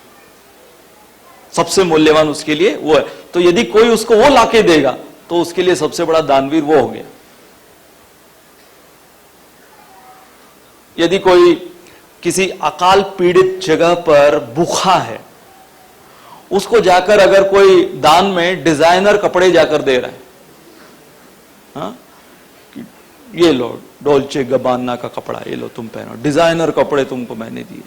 Speaker 2: सबसे मूल्यवान उसके लिए वो है। तो यदि कोई उसको वो लाके देगा तो उसके लिए सबसे बड़ा दानवीर वो हो गया। यदि कोई किसी अकाल पीड़ित जगह पर भूखा है, उसको जाकर अगर कोई दान में डिजाइनर कपड़े जाकर दे रहा है, हाँ? ये लो डोल्चे गबाना का कपड़ा, ये लो तुम पहनो, डिजाइनर कपड़े तुमको मैंने दिए।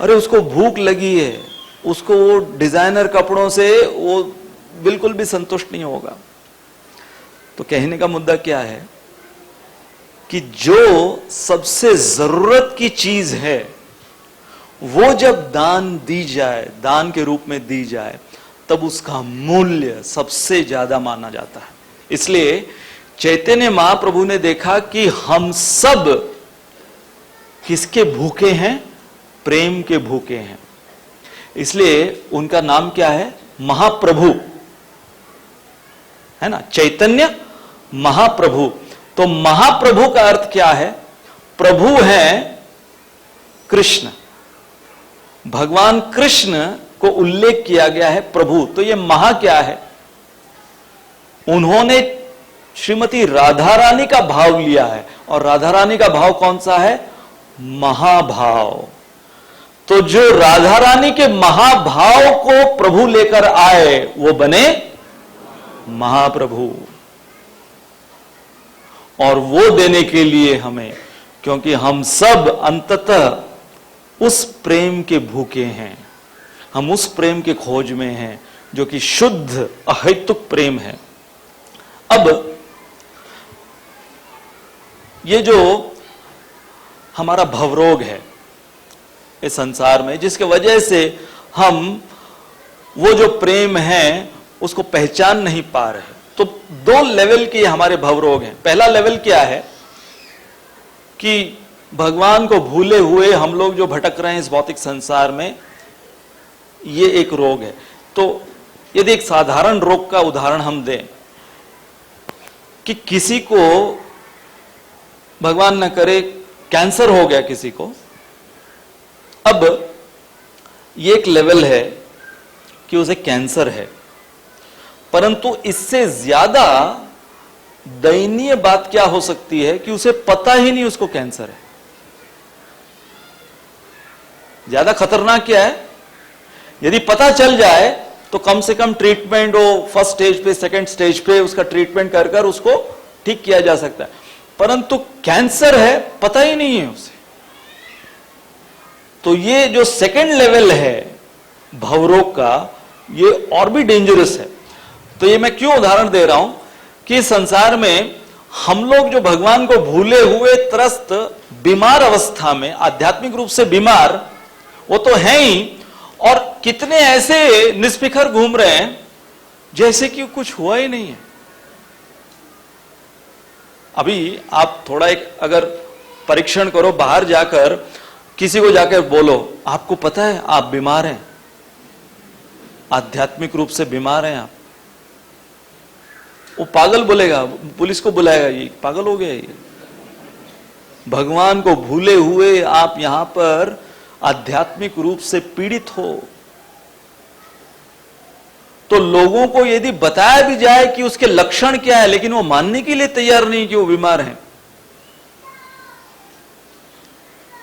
Speaker 2: अरे उसको भूख लगी है, उसको वो डिजाइनर कपड़ों से वो बिल्कुल भी संतुष्ट नहीं होगा। तो कहने का मुद्दा क्या है कि जो सबसे जरूरत की चीज है वो जब दान दी जाए, दान के रूप में दी जाए, तब उसका मूल्य सबसे ज्यादा माना जाता है। इसलिए चैतन्य महाप्रभु ने देखा कि हम सब किसके भूखे हैं? प्रेम के भूखे हैं। इसलिए उनका नाम क्या है? महाप्रभु, है ना? चैतन्य महाप्रभु। तो महाप्रभु का अर्थ क्या है? प्रभु है कृष्ण, भगवान कृष्ण को उल्लेख किया गया है प्रभु। तो ये महा क्या है? उन्होंने श्रीमती राधा रानी का भाव लिया है, और राधा रानी का भाव कौन सा है? महाभाव। तो जो राधा रानी के महाभाव को प्रभु लेकर आए वो बने महाप्रभु। और वो देने के लिए हमें, क्योंकि हम सब अंततः उस प्रेम के भूखे हैं, हम उस प्रेम के खोज में हैं जो कि शुद्ध अहैतुक प्रेम है। अब ये जो हमारा भवरोग है इस संसार में, जिसके वजह से हम वो जो प्रेम है उसको पहचान नहीं पा रहे, तो दो लेवल के हमारे भवरोग हैं। पहला लेवल क्या है कि भगवान को भूले हुए हम लोग जो भटक रहे हैं इस भौतिक संसार में, ये एक रोग है। तो यदि एक साधारण रोग का उदाहरण हम दें कि किसी को भगवान न करे कैंसर हो गया किसी को, अब ये एक लेवल है कि उसे कैंसर है, परंतु इससे ज्यादा दयनीय बात क्या हो सकती है कि उसे पता ही नहीं उसको कैंसर है। ज्यादा खतरनाक क्या है? यदि पता चल जाए तो कम से कम ट्रीटमेंट हो, फर्स्ट स्टेज पे, सेकंड स्टेज पे उसका ट्रीटमेंट कर कर उसको ठीक किया जा सकता है, परंतु कैंसर है पता ही नहीं है उसे। तो ये जो सेकंड लेवल है भवरोग का, ये और भी डेंजरस है। तो ये मैं क्यों उदाहरण दे रहा हूं कि संसार में हम लोग जो भगवान को भूले हुए त्रस्त बीमार अवस्था में, आध्यात्मिक रूप से बीमार वो तो है ही, और कितने ऐसे निष्फिकर घूम रहे हैं जैसे कि कुछ हुआ ही नहीं है। अभी आप थोड़ा एक अगर परीक्षण करो, बाहर जाकर किसी को जाकर बोलो, आपको पता है आप बीमार हैं, आध्यात्मिक रूप से बीमार हैं आप, वो पागल बोलेगा, पुलिस को बुलाएगा, ये पागल हो गया ये। भगवान को भूले हुए आप यहां पर आध्यात्मिक रूप से पीड़ित हो, तो लोगों को यदि बताया भी जाए कि उसके लक्षण क्या है, लेकिन वो मानने के लिए तैयार नहीं कि वो बीमार हैं।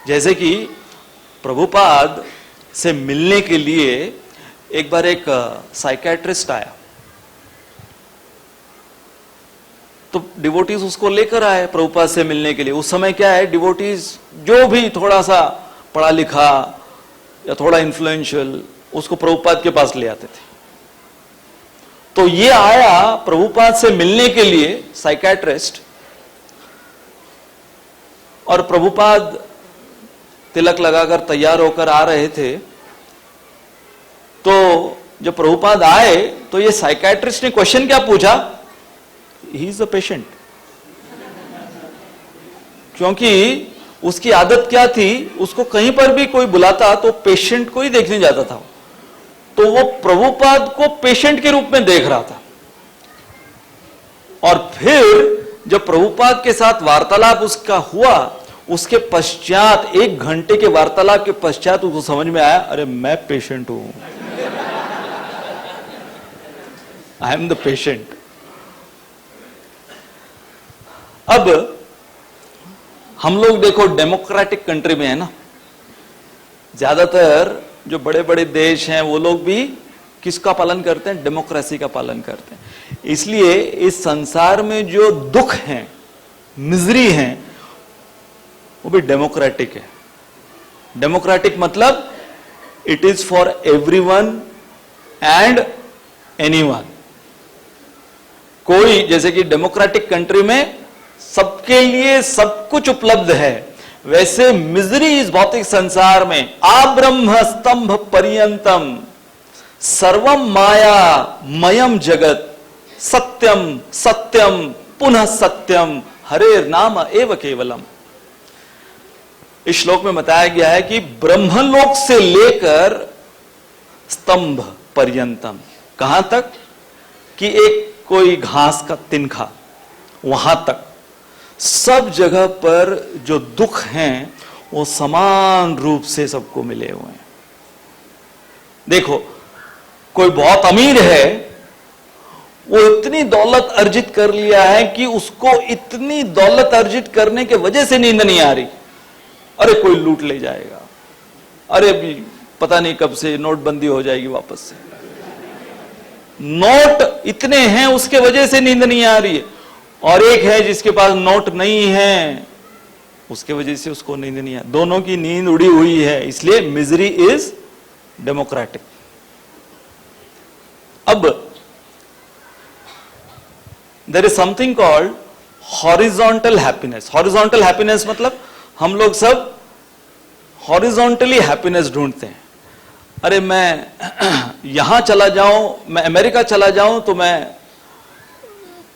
Speaker 2: जैसे कि प्रभुपाद से मिलने के लिए एक बार एक साइकियाट्रिस्ट आया, तो डिवोटीज उसको लेकर आए प्रभुपाद से मिलने के लिए। उस समय क्या है, डिवोटीज जो भी थोड़ा सा पढ़ा लिखा या थोड़ा इन्फ्लुएंशियल, उसको प्रभुपाद के पास ले आते थे। तो ये आया प्रभुपाद से मिलने के लिए साइकियाट्रिस्ट, और प्रभुपाद तिलक लगाकर तैयार होकर आ रहे थे। तो जब प्रभुपाद आए तो ये साइकियाट्रिस्ट ने क्वेश्चन क्या पूछा, ही इज अ पेशेंट। क्योंकि उसकी आदत क्या थी, उसको कहीं पर भी कोई बुलाता तो पेशेंट को ही देखने जाता था, तो वो प्रभुपाद को पेशेंट के रूप में देख रहा था। और फिर जब प्रभुपाद के साथ वार्तालाप उसका हुआ, उसके पश्चात 1 घंटे के वार्तालाप के पश्चात उसको समझ में आया, अरे मैं पेशेंट हूं, आई एम द पेशेंट। अब हम लोग देखो डेमोक्रेटिक कंट्री में है ना, ज्यादातर जो बड़े बड़े देश हैं वो लोग भी किसका पालन करते हैं, डेमोक्रेसी का पालन करते हैं। इसलिए इस संसार में जो दुख हैं, मिजरी हैं, वो भी डेमोक्रेटिक है। डेमोक्रेटिक मतलब it is for everyone and anyone. कोई, जैसे कि डेमोक्रेटिक कंट्री में सबके लिए सब कुछ उपलब्ध है, वैसे मिजरी इस भौतिक संसार में आब्रह्म स्तंभ पर्यंतम सर्वम माया मयम जगत सत्यम सत्यम पुनः सत्यम हरेर नाम एव केवलम। इस श्लोक में बताया गया है कि ब्रह्मलोक से लेकर स्तंभ पर्यंतम, कहां तक कि एक कोई घास का तिनखा, वहां तक सब जगह पर जो दुख हैं वो समान रूप से सबको मिले हुए हैं। देखो, कोई बहुत अमीर है, वो इतनी दौलत अर्जित कर लिया है कि उसको इतनी दौलत अर्जित करने के वजह से नींद नहीं आ रही, अरे कोई लूट ले जाएगा, अरे अभी पता नहीं कब से नोटबंदी हो जाएगी वापस से, नोट इतने हैं उसके वजह से नींद नहीं आ रही है। और एक है जिसके पास नोट नहीं है, उसके वजह से उसको नींद नहीं आ, दोनों की नींद उड़ी हुई है। इसलिए मिजरी इज डेमोक्रेटिक। अब there is something called horizontal happiness. Horizontal happiness मतलब हम लोग सब हॉरिजॉन्टली हैप्पीनेस ढूंढते हैं। अरे मैं यहां चला जाऊं, मैं अमेरिका चला जाऊं तो मैं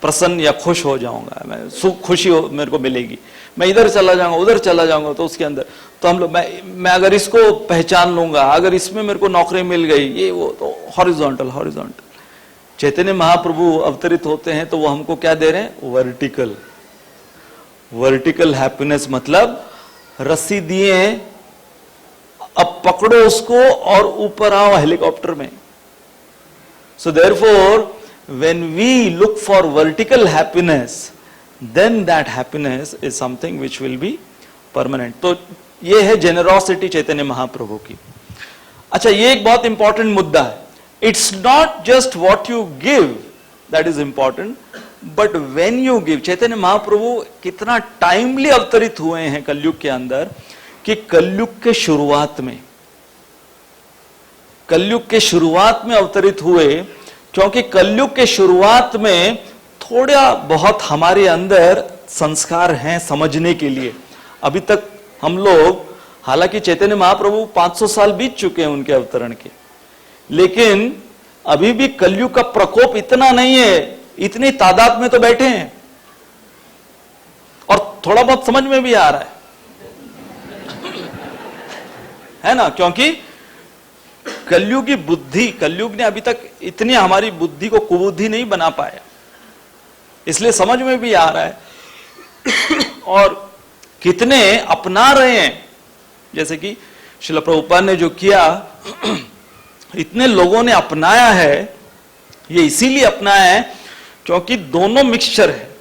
Speaker 2: प्रसन्न या खुश हो जाऊंगा, मैं सुख खुशी मेरे को मिलेगी। मैं इधर चला जाऊंगा, उधर चला जाऊंगा, तो उसके अंदर तो हम लोग, मैं अगर इसको पहचान लूंगा, अगर इसमें मेरे को नौकरी मिल गई, ये वो, तो हॉरिजॉन्टल। हॉरिजॉन्टल चैतन्य महाप्रभु अवतरित होते हैं तो वो हमको क्या दे रहे हैं, वर्टिकल। वर्टिकल हैप्पीनेस मतलब रस्सी दिए, अब पकड़ो उसको और ऊपर आओ हेलीकॉप्टर में। So therefore when we look for vertical happiness, then that happiness is something which will be permanent. तो ये है जेनरोसिटी चैतन्य महाप्रभु की। अच्छा, ये एक बहुत इंपॉर्टेंट मुद्दा है। It's not just what you give that is important, but when you give। Chaitanya Mahaprabhu कितना टाइमली अवतरित हुए हैं कलयुग के अंदर, कि कलयुग के शुरुआत में अवतरित हुए, क्योंकि कलयुग के शुरुआत में थोड़ा बहुत हमारे अंदर संस्कार हैं समझने के लिए। अभी तक हम लोग हालांकि चैतन्य महाप्रभु 500 साल बीत चुके हैं उनके अवतरण के, लेकिन अभी भी कलयुग का प्रकोप इतना नहीं है, इतनी तादाद में तो बैठे हैं और थोड़ा बहुत समझ में भी आ रहा है ना, क्योंकि कलयुग की बुद्धि, कलयुग ने अभी तक इतनी हमारी बुद्धि को कुबुद्धि नहीं बना पाया, इसलिए समझ में भी आ रहा है और कितने अपना रहे हैं। जैसे कि श्रील प्रभुपाद ने जो किया, इतने लोगों ने अपनाया है, ये इसीलिए अपनाया है क्योंकि दोनों मिक्सचर है।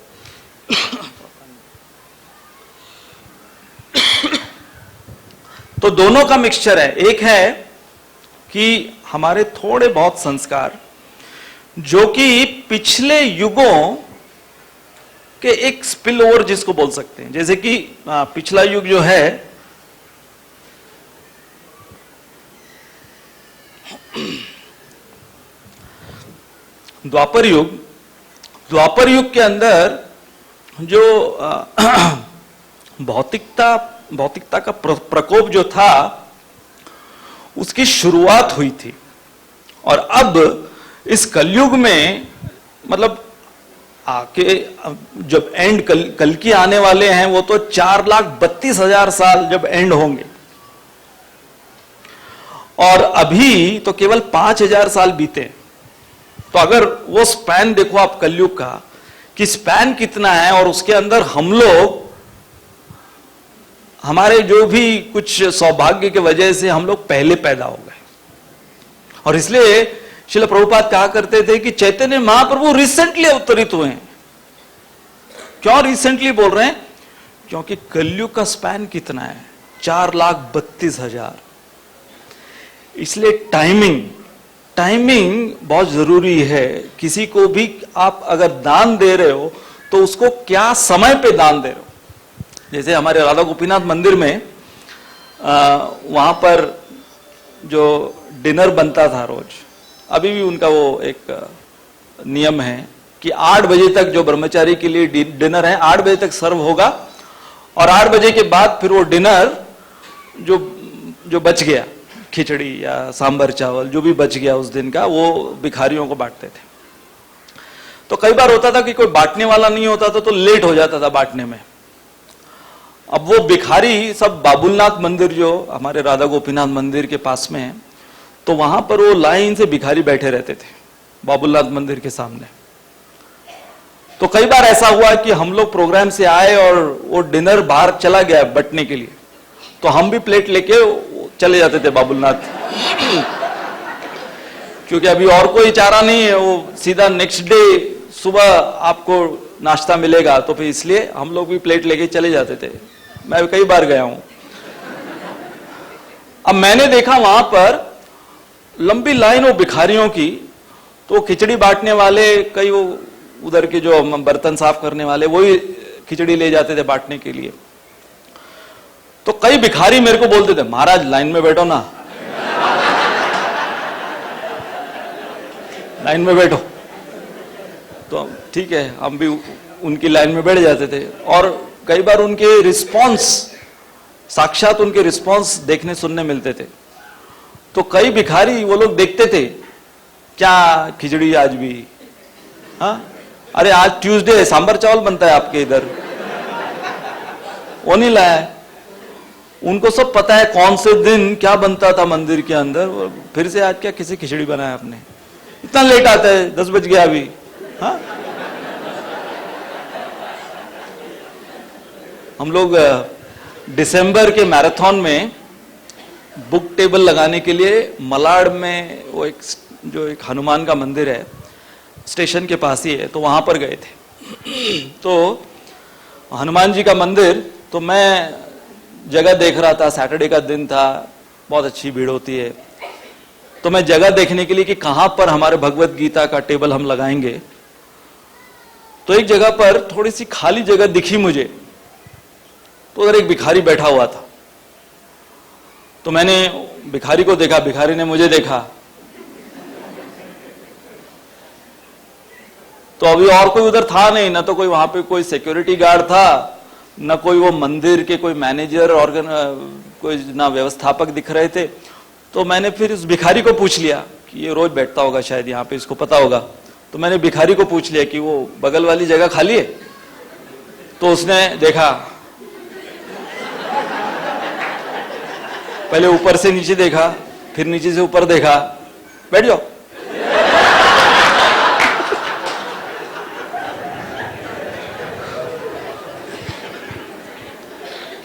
Speaker 2: तो दोनों का मिक्सचर है, एक है कि हमारे थोड़े बहुत संस्कार जो कि पिछले युगों के एक स्पिल ओवर जिसको बोल सकते हैं, जैसे कि पिछला युग जो है द्वापर युग, द्वापर युग के अंदर जो भौतिकता का प्रकोप जो था उसकी शुरुआत हुई थी, और अब इस कलयुग में मतलब आके जब एंड कल की आने वाले हैं वो तो 4,32,000 साल जब एंड होंगे, और अभी तो केवल 5,000 साल बीते। तो अगर वो स्पैन देखो आप कलयुग का कि स्पैन कितना है, और उसके अंदर हम लोग, हमारे जो भी कुछ सौभाग्य के वजह से हम लोग पहले पैदा हो गए, और इसलिए श्रील प्रभुपाद कहा करते थे कि चैतन्य महाप्रभु रिसेंटली अवतरित हुए हैं। क्यों रिसेंटली बोल रहे हैं? क्योंकि कलयुग का स्पैन कितना है, 4,32,000। इसलिए टाइमिंग बहुत जरूरी है। किसी को भी आप अगर दान दे रहे हो तो उसको क्या समय पे दान दे रहे हो। जैसे हमारे राधा गोपीनाथ मंदिर में वहां पर जो डिनर बनता था रोज, अभी भी उनका वो एक नियम है कि 8 बजे तक जो ब्रह्मचारी के लिए डिनर है 8 बजे तक सर्व होगा, और 8 बजे के बाद फिर वो डिनर जो बच गया, खिचड़ी या सांबर चावल जो भी बच गया उस दिन का, वो भिखारियों को बांटते थे। तो कई बार होता था कि कोई बांटने वाला नहीं होता था तो लेट हो जाता था बांटने में। अब वो भिखारी सब बाबुलनाथ मंदिर जो हमारे राधा गोपीनाथ मंदिर के पास में है, तो वहां पर वो लाइन से भिखारी बैठे रहते थे बाबुलनाथ मंदिर के सामने। तो कई बार ऐसा हुआ कि हम लोग प्रोग्राम से आए और वो डिनर बाहर चला गया बंटने के लिए, तो हम भी प्लेट लेके चले जाते थे बाबुलनाथ क्योंकि अभी और कोई चारा नहीं है, वो सीधा नेक्स्ट डे सुबह आपको नाश्ता मिलेगा, तो फिर इसलिए हम लोग भी प्लेट लेके चले जाते थे। मैं कई बार गया हूं। अब मैंने देखा वहां पर लंबी लाइन हो भिखारियों की, तो खिचड़ी बांटने वाले कई वो उधर के जो बर्तन साफ करने वाले वही खिचड़ी ले जाते थे बांटने के लिए। तो कई भिखारी मेरे को बोलते थे, महाराज लाइन में बैठो ना, लाइन में बैठो। तो ठीक है, हम भी उनकी लाइन में बैठ जाते थे, और कई बार उनके रिस्पॉन्स, साक्षात उनके रिस्पॉन्स देखने सुनने मिलते थे। तो कई भिखारी वो लोग देखते थे, क्या खिचड़ी आज भी, हाँ अरे आज ट्यूसडे है, सांबर चावल बनता है आपके इधर, वो नहीं लाया है। उनको सब पता है कौन से दिन क्या बनता था मंदिर के अंदर, फिर से आज क्या किसी खिचड़ी बनाया आपने, इतना लेट आता है, 10 बज गया अभी। हाँ हम लोग दिसंबर के मैराथन में बुक टेबल लगाने के लिए मलाड में वो एक हनुमान का मंदिर है, स्टेशन के पास ही है, तो वहां पर गए थे। तो हनुमान जी का मंदिर, तो मैं जगह देख रहा था, सैटरडे का दिन था, बहुत अच्छी भीड़ होती है, तो मैं जगह देखने के लिए कि कहां पर हमारे भगवत गीता का टेबल हम लगाएंगे। तो एक जगह पर थोड़ी सी खाली जगह दिखी मुझे, तो उधर एक भिखारी बैठा हुआ था। तो मैंने भिखारी को देखा, भिखारी ने मुझे देखा। तो अभी और कोई उधर था नहीं, ना तो कोई वहां पे कोई सिक्योरिटी गार्ड था, न कोई वो मंदिर के कोई मैनेजर कोई ना व्यवस्थापक दिख रहे थे। तो मैंने फिर उस भिखारी को पूछ लिया कि ये रोज बैठता होगा शायद यहाँ पे, इसको पता होगा। तो मैंने भिखारी को पूछ लिया कि वो बगल वाली जगह खाली है। तो उसने देखा, पहले ऊपर से नीचे देखा, फिर नीचे से ऊपर देखा, बैठ जाओ।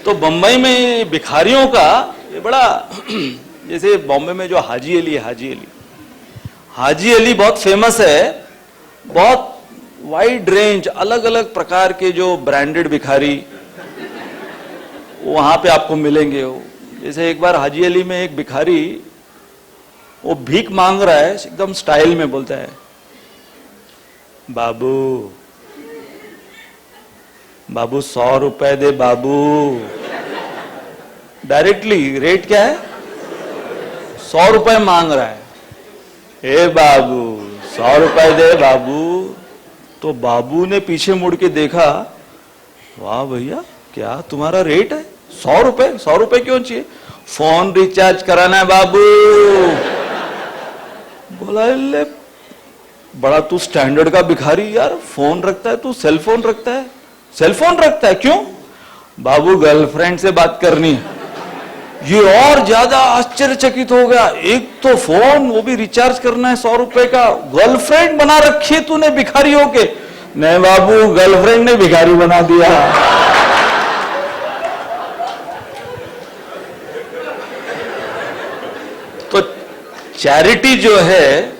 Speaker 2: तो बंबई में भिखारियों का ये बड़ा जैसे बॉम्बे में जो हाजी अली है, हाजी अली बहुत फेमस है। बहुत वाइड रेंज, अलग अलग प्रकार के जो ब्रांडेड भिखारी वहां पे आपको मिलेंगे। जैसे एक बार हाजी अली में एक भिखारी वो भीख मांग रहा है, एकदम स्टाइल में बोलता है, बाबू बाबू 100 रुपए दे बाबू। डायरेक्टली रेट क्या है, 100 रुपए मांग रहा है। ए बाबू 100 रुपए दे बाबू। तो बाबू ने पीछे मुड़ के देखा, वाह भैया क्या तुम्हारा रेट है 100 रुपए? 100 रुपए क्यों चाहिए? फोन रिचार्ज कराना है बाबू। बोला ले बड़ा तू स्टैंडर्ड का भिखारी यार, फोन रखता है तू, सेल फोन रखता है? सेल फोन रखता है क्यों? बाबू गर्लफ्रेंड से बात करनी है। ये और ज्यादा आश्चर्यचकित हो गया, एक तो फोन वो भी रिचार्ज करना है 100 रुपए का, गर्लफ्रेंड बना रखी है तूने भिखारी होके? नहीं बाबू, गर्लफ्रेंड ने भिखारी बना दिया। तो चैरिटी जो है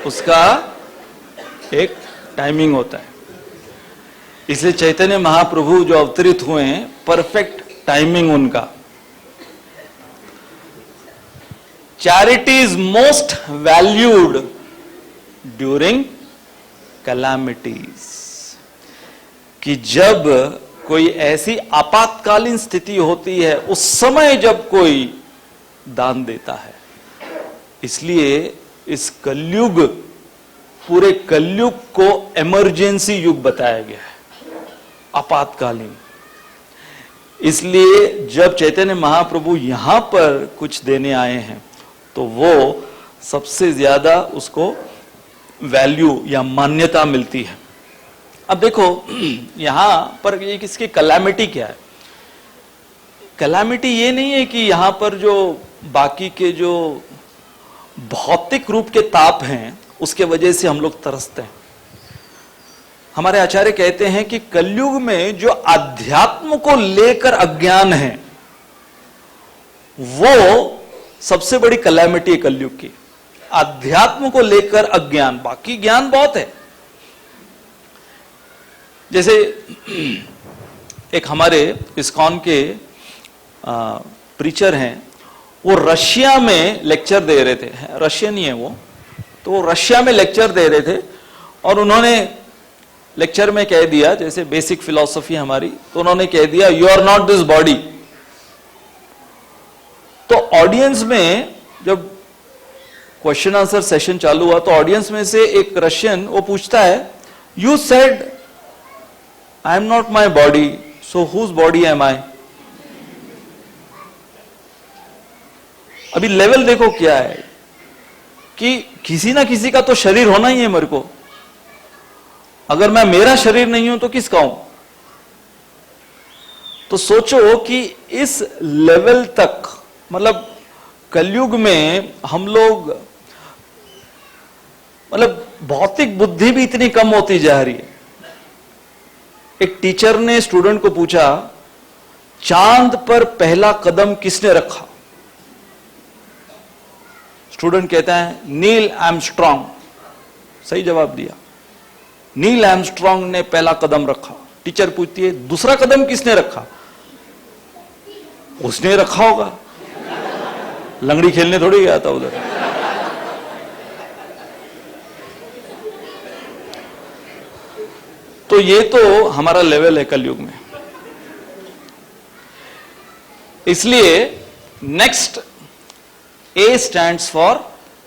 Speaker 2: उसका एक टाइमिंग होता है। इसलिए चैतन्य महाप्रभु जो अवतरित हुए हैं, परफेक्ट टाइमिंग उनका। Charity is most valued during calamities, कि जब कोई ऐसी आपातकालीन स्थिति होती है उस समय जब कोई दान देता है। इसलिए इस कलयुग, पूरे कलयुग को इमरजेंसी युग बताया गया है, आपातकालीन। इसलिए जब चैतन्य महाप्रभु यहां पर कुछ देने आए हैं तो वो सबसे ज्यादा उसको वैल्यू या मान्यता मिलती है। अब देखो यहां पर ये किसकी कैलामिटी क्या है? कैलामिटी ये नहीं है कि यहां पर जो बाकी के जो भौतिक रूप के ताप हैं उसके वजह से हम लोग तरसते हैं। हमारे आचार्य कहते हैं कि कलयुग में जो अध्यात्म को लेकर अज्ञान है वो सबसे बड़ी कैलामिटी है कलयुग की। अध्यात्म को लेकर अज्ञान, बाकी ज्ञान बहुत है। जैसे एक हमारे इस्कॉन के प्रीचर हैं, वो रशिया में लेक्चर दे रहे थे, रशियन ही है वो, तो वो रशिया में लेक्चर दे रहे थे और उन्होंने लेक्चर में कह दिया, जैसे बेसिक फिलॉसफी हमारी, तो उन्होंने कह दिया you are not this body. तो ऑडियंस में जब क्वेश्चन आंसर सेशन चालू हुआ तो ऑडियंस में से एक रशियन वो पूछता है, you said I am not my body, so whose body am I? अभी लेवल देखो क्या है कि किसी ना किसी का तो शरीर होना ही है मेरे को। अगर मैं मेरा शरीर नहीं हूं तो किसका हूं? तो सोचो कि इस लेवल तक, मतलब कलयुग में हम लोग, मतलब भौतिक बुद्धि भी इतनी कम होती जा रही है। एक टीचर ने स्टूडेंट को पूछा, चांद पर पहला कदम किसने रखा? स्टूडेंट कहता है नील आर्मस्ट्रांग। सही जवाब दिया, नील आर्मस्ट्रांग ने पहला कदम रखा। टीचर पूछती है दूसरा कदम किसने रखा? उसने रखा होगा, लंगड़ी खेलने थोड़ी गया था उधर। तो ये तो हमारा लेवल है कलयुग में। इसलिए next A stands for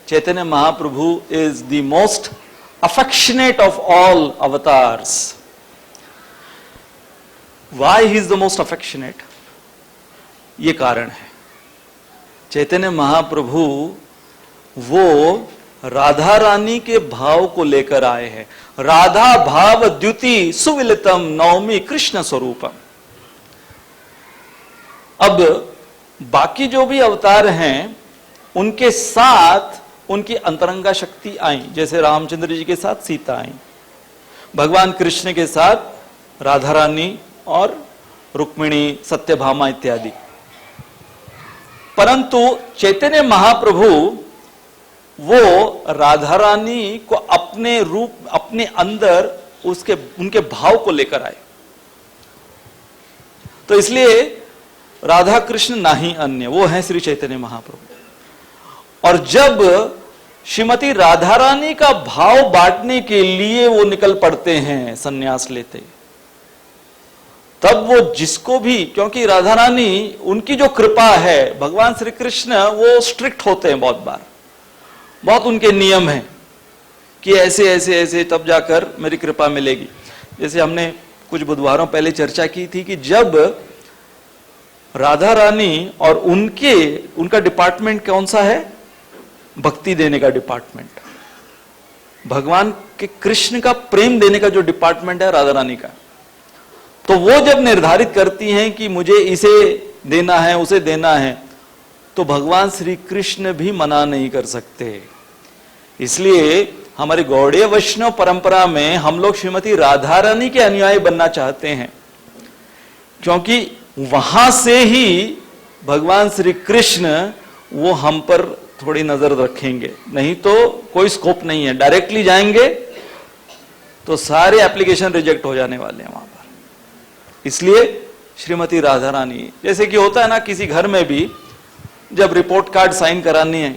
Speaker 2: Chaitanya Mahaprabhu is the most affectionate of all avatars. Why he is the most affectionate, ये कारण है। चैतन्य महाप्रभु वो राधा रानी के भाव को लेकर आए हैं। राधा भाव द्युति सुविलितम नवमी कृष्ण स्वरूपम। अब बाकी जो भी अवतार हैं उनके साथ उनकी अंतरंगा शक्ति आई, जैसे रामचंद्र जी के साथ सीता आई, भगवान कृष्ण के साथ राधा रानी और रुक्मिणी सत्यभामा इत्यादि। परंतु चैतन्य महाप्रभु वो राधा रानी को अपने रूप, अपने अंदर उसके उनके भाव को लेकर आए। तो इसलिए राधा कृष्ण नाही अन्य, वो है श्री चैतन्य महाप्रभु। और जब श्रीमती राधा रानी का भाव बांटने के लिए वो निकल पड़ते हैं, सन्यास लेते, तब वो जिसको भी, क्योंकि राधा रानी उनकी जो कृपा है, भगवान श्री कृष्ण वो स्ट्रिक्ट होते हैं बहुत बार, बहुत उनके नियम हैं कि ऐसे ऐसे ऐसे तब जाकर मेरी कृपा मिलेगी। जैसे हमने कुछ बुधवारों पहले चर्चा की थी कि जब राधा रानी और उनका डिपार्टमेंट कौन सा है, भक्ति देने का डिपार्टमेंट, भगवान के कृष्ण का प्रेम देने का जो डिपार्टमेंट है राधा रानी का, तो वो जब निर्धारित करती हैं कि मुझे इसे देना है उसे देना है, तो भगवान श्री कृष्ण भी मना नहीं कर सकते। इसलिए हमारी गौड़ीय वैष्णव परंपरा में हम लोग श्रीमती राधा रानी के अनुयायी बनना चाहते हैं, क्योंकि वहां से ही भगवान श्री कृष्ण वो हम पर थोड़ी नजर रखेंगे, नहीं तो कोई स्कोप नहीं है। डायरेक्टली जाएंगे तो सारे एप्लीकेशन रिजेक्ट हो जाने वाले हैं वहां पर। इसलिए श्रीमती राधा रानी, जैसे कि होता है ना किसी घर में भी, जब रिपोर्ट कार्ड साइन करानी है,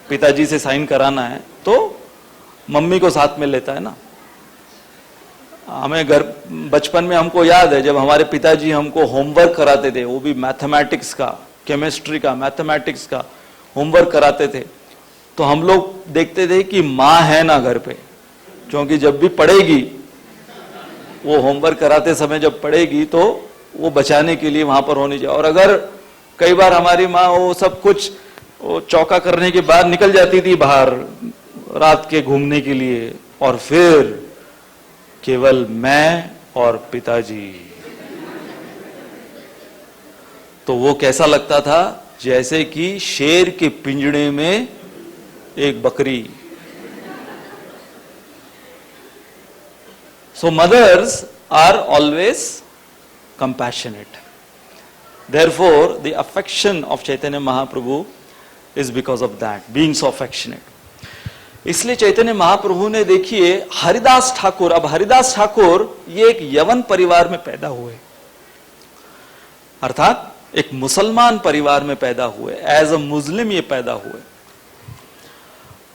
Speaker 2: पिताजी से साइन कराना है, तो मम्मी को साथ में लेता है ना। हमें घर बचपन में हमको याद है जब हमारे पिताजी हमको होमवर्क कराते थे, वो भी मैथमेटिक्स का, केमिस्ट्री का, मैथमेटिक्स का होमवर्क कराते थे, तो हम लोग देखते थे कि माँ है ना घर पे, क्योंकि जब भी पढ़ेगी, वो होमवर्क कराते समय जब पढ़ेगी तो वो बचाने के लिए वहां पर होनी चाहिए। और अगर कई बार हमारी माँ वो सब कुछ वो चौका करने के बाद निकल जाती थी बाहर रात के घूमने के लिए, और फिर केवल मैं और पिताजी, तो वो कैसा लगता था, जैसे कि शेर के पिंजड़े में एक बकरी। So mothers are always compassionate. Therefore, the affection of Chaitanya Mahaprabhu is because of that, being so affectionate. इसलिए चैतन्य महाप्रभु ने, देखिए हरिदास ठाकुर, अब हरिदास ठाकुर ये एक यवन परिवार में पैदा हुए, अर्थात एक मुसलमान परिवार में पैदा हुए, एज अ मुस्लिम ये पैदा हुए।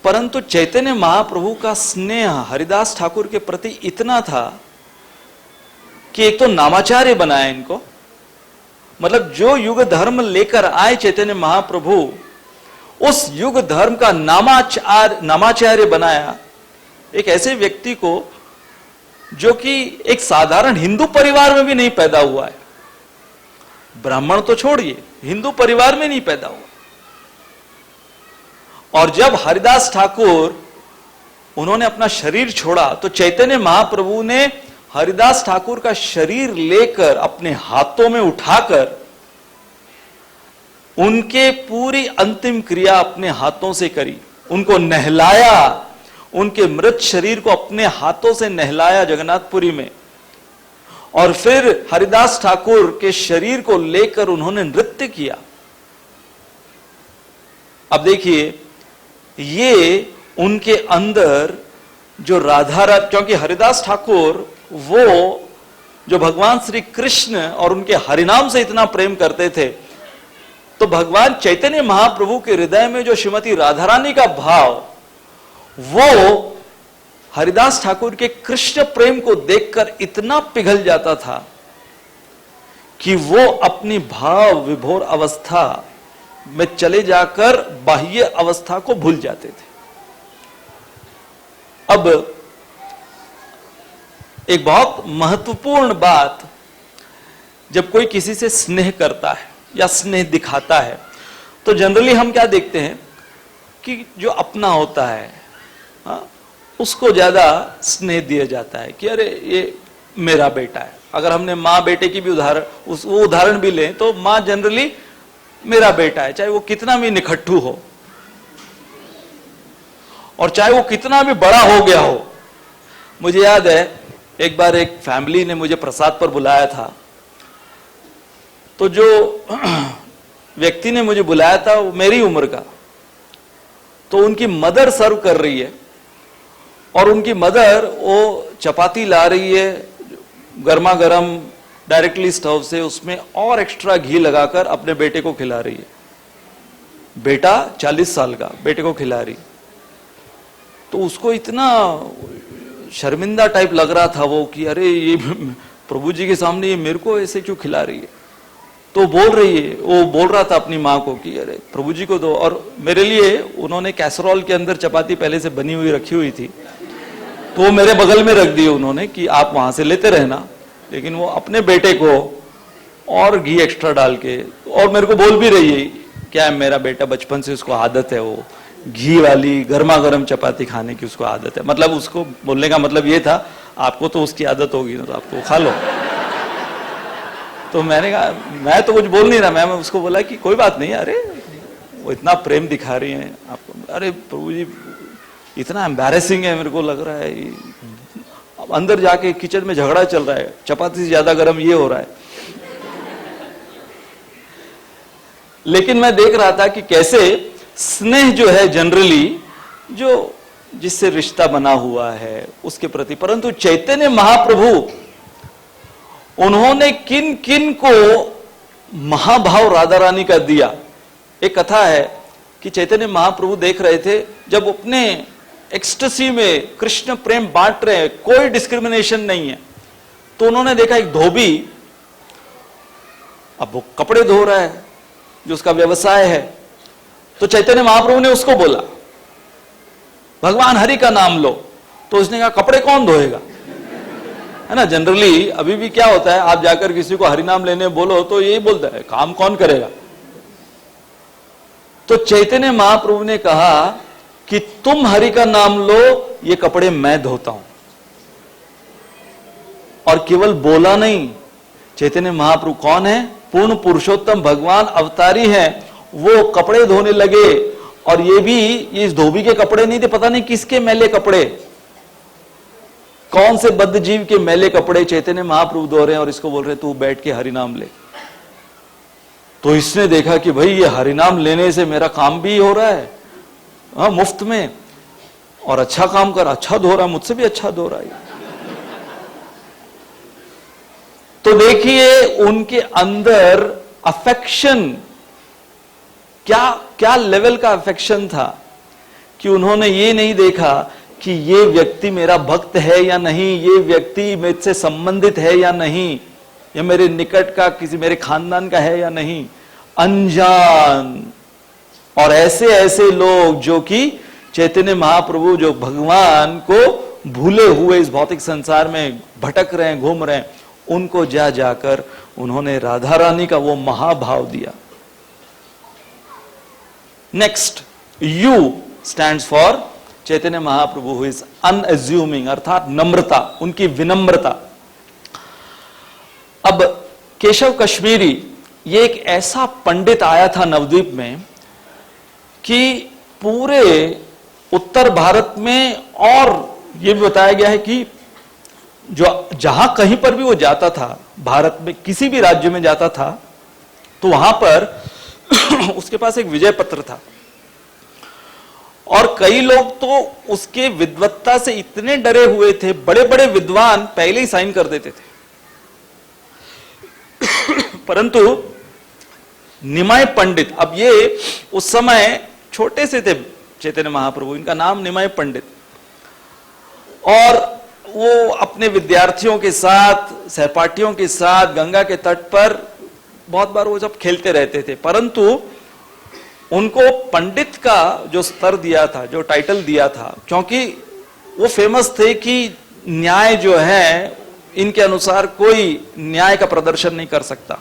Speaker 2: परंतु चैतन्य महाप्रभु का स्नेह हरिदास ठाकुर के प्रति इतना था कि एक तो नामाचार्य बनाया इनको, मतलब जो युग धर्म लेकर आए चैतन्य महाप्रभु, उस युग धर्म का नामाचार्य बनाया एक ऐसे व्यक्ति को जो कि एक साधारण हिंदू परिवार में भी नहीं पैदा हुआ है। ब्राह्मण तो छोड़िए, हिंदू परिवार में नहीं पैदा हुआ। और जब हरिदास ठाकुर उन्होंने अपना शरीर छोड़ा, तो चैतन्य महाप्रभु ने हरिदास ठाकुर का शरीर लेकर अपने हाथों में उठाकर उनके पूरी अंतिम क्रिया अपने हाथों से करी, उनको नहलाया, उनके मृत शरीर को अपने हाथों से नहलाया जगन्नाथपुरी में, और फिर हरिदास ठाकुर के शरीर को लेकर उन्होंने नृत्य किया। अब देखिए, ये उनके अंदर जो राधा, क्योंकि हरिदास ठाकुर वो जो भगवान श्री कृष्ण और उनके हरिनाम से इतना प्रेम करते थे, तो भगवान चैतन्य महाप्रभु के हृदय में जो श्रीमती राधा रानी का भाव, वो हरिदास ठाकुर के कृष्ण प्रेम को देखकर इतना पिघल जाता था कि वो अपनी भाव विभोर अवस्था में चले जाकर बाह्य अवस्था को भूल जाते थे। अब एक बहुत महत्वपूर्ण बात जब कोई किसी से स्नेह करता है या स्नेह दिखाता है तो जनरली हम क्या देखते हैं कि जो अपना होता है उसको ज्यादा स्नेह दिया जाता है कि अरे ये मेरा बेटा है। अगर हमने माँ बेटे की भी वो उदाहरण भी लें तो माँ जनरली मेरा बेटा है, चाहे वो कितना भी निखट्टू हो और चाहे वो कितना भी बड़ा हो गया हो। मुझे याद है एक बार एक फैमिली ने मुझे प्रसाद पर बुलाया था, तो जो व्यक्ति ने मुझे बुलाया था वो मेरी उम्र का, तो उनकी मदर सर्व कर रही है और उनकी मदर वो चपाती ला रही है गर्मा गर्म डायरेक्टली स्टोव से, उसमें और एक्स्ट्रा घी लगाकर अपने बेटे को खिला रही है। बेटा 40 साल का, बेटे को खिला रही। तो उसको इतना शर्मिंदा टाइप लग रहा था वो कि अरे ये प्रभु जी के सामने ये मेरे को ऐसे क्यों खिला रही है। तो वो बोल रहा था अपनी माँ को कि अरे प्रभु जी को दो। और मेरे लिए उन्होंने कैसरोल के अंदर चपाती पहले से बनी हुई रखी हुई थी, तो वो मेरे बगल में रख दी उन्होंने कि आप वहां से लेते रहना। लेकिन वो अपने बेटे को और घी एक्स्ट्रा डाल के, और मेरे को बोल भी रही है क्या है, मेरा बेटा बचपन से उसको आदत है वो घी वाली गर्मा गर्म चपाती खाने की, उसको आदत है। मतलब उसको बोलने का मतलब ये था आपको तो उसकी आदत होगी ना, तो आपको खा लो। तो मैंने कहा, मैं तो कुछ बोल नहीं रहा, मैं उसको बोला कि कोई बात नहीं, अरे वो इतना प्रेम दिखा रही है आपको। अरे प्रभु जी इतना एम्बैरेसिंग है, मेरे को लग रहा है अब अंदर जाके किचन में झगड़ा चल रहा है, चपाती से ज्यादा गर्म ये हो रहा है। लेकिन मैं देख रहा था कि कैसे स्नेह जो है जनरली जो जिससे रिश्ता बना हुआ है उसके प्रति, परंतु चैतन्य महाप्रभु उन्होंने किन किन को महाभाव राधा रानी का दिया। एक कथा है कि चैतन्य महाप्रभु देख रहे थे जब अपने एक्सटेसी में कृष्ण प्रेम बांट रहे हैं, कोई डिस्क्रिमिनेशन नहीं है, तो उन्होंने देखा एक धोबी, अब वो कपड़े धो रहा है जो उसका व्यवसाय है। तो चैतन्य महाप्रभु ने उसको बोला भगवान हरि का नाम लो। तो उसने कहा कपड़े कौन धोएगा, है ना। जनरली अभी भी क्या होता है, आप जाकर किसी को हरि नाम लेने बोलो तो यही बोलता है काम कौन करेगा। तो चैतन्य महाप्रभु ने कहा कि तुम हरि का नाम लो, ये कपड़े मैं धोता हूं। और केवल बोला नहीं, चैतन्य महाप्रभु कौन है, पूर्ण पुरुषोत्तम भगवान अवतारी हैं, वो कपड़े धोने लगे। और ये भी इस धोबी के कपड़े नहीं थे, पता नहीं किसके मैले कपड़े, कौन से बद्ध जीव के मैले कपड़े चैतन्य महाप्रभु धो रहे हैं और इसको बोल रहे तू बैठ के हरिनाम ले। तो इसने देखा कि भाई ये हरिनाम लेने से मेरा काम भी हो रहा है मुफ्त में, और अच्छा काम कर, अच्छा धो रहा है, मुझसे भी अच्छा धो रहा है। तो देखिए उनके अंदर अफेक्शन, क्या लेवल का अफेक्शन था कि उन्होंने ये नहीं देखा कि ये व्यक्ति मेरा भक्त है या नहीं, ये व्यक्ति मेरे से संबंधित है या नहीं, या मेरे निकट का किसी मेरे खानदान का है या नहीं। अनजान और ऐसे ऐसे लोग जो कि चैतन्य महाप्रभु जो भगवान को भूले हुए इस भौतिक संसार में भटक रहे हैं, घूम रहे हैं, उनको जाकर उन्होंने राधा रानी का वो महाभाव दिया। Next, you stands for Chaitanya Mahaprabhu who is अनअज्यूमिंग, अर्थात नम्रता, उनकी विनम्रता। अब केशव कश्मीरी ये एक ऐसा पंडित आया था नवद्वीप में कि पूरे उत्तर भारत में, और यह भी बताया गया है कि जो जहां कहीं पर भी वो जाता था, भारत में किसी भी राज्य में जाता था, तो वहां पर उसके पास एक विजय पत्र था। और कई लोग तो उसके विद्वत्ता से इतने डरे हुए थे, बड़े बड़े विद्वान पहले ही साइन कर देते थे। परंतु निमाय पंडित, अब ये उस समय छोटे से थे चैतन्य महाप्रभु, इनका नाम निमाय पंडित, और वो अपने विद्यार्थियों के साथ, सहपाठियों के साथ गंगा के तट पर बहुत बार वो सब खेलते रहते थे। परंतु उनको पंडित का जो स्तर दिया था, जो टाइटल दिया था, क्योंकि वो फेमस थे कि न्याय जो है इनके अनुसार कोई न्याय का प्रदर्शन नहीं कर सकता।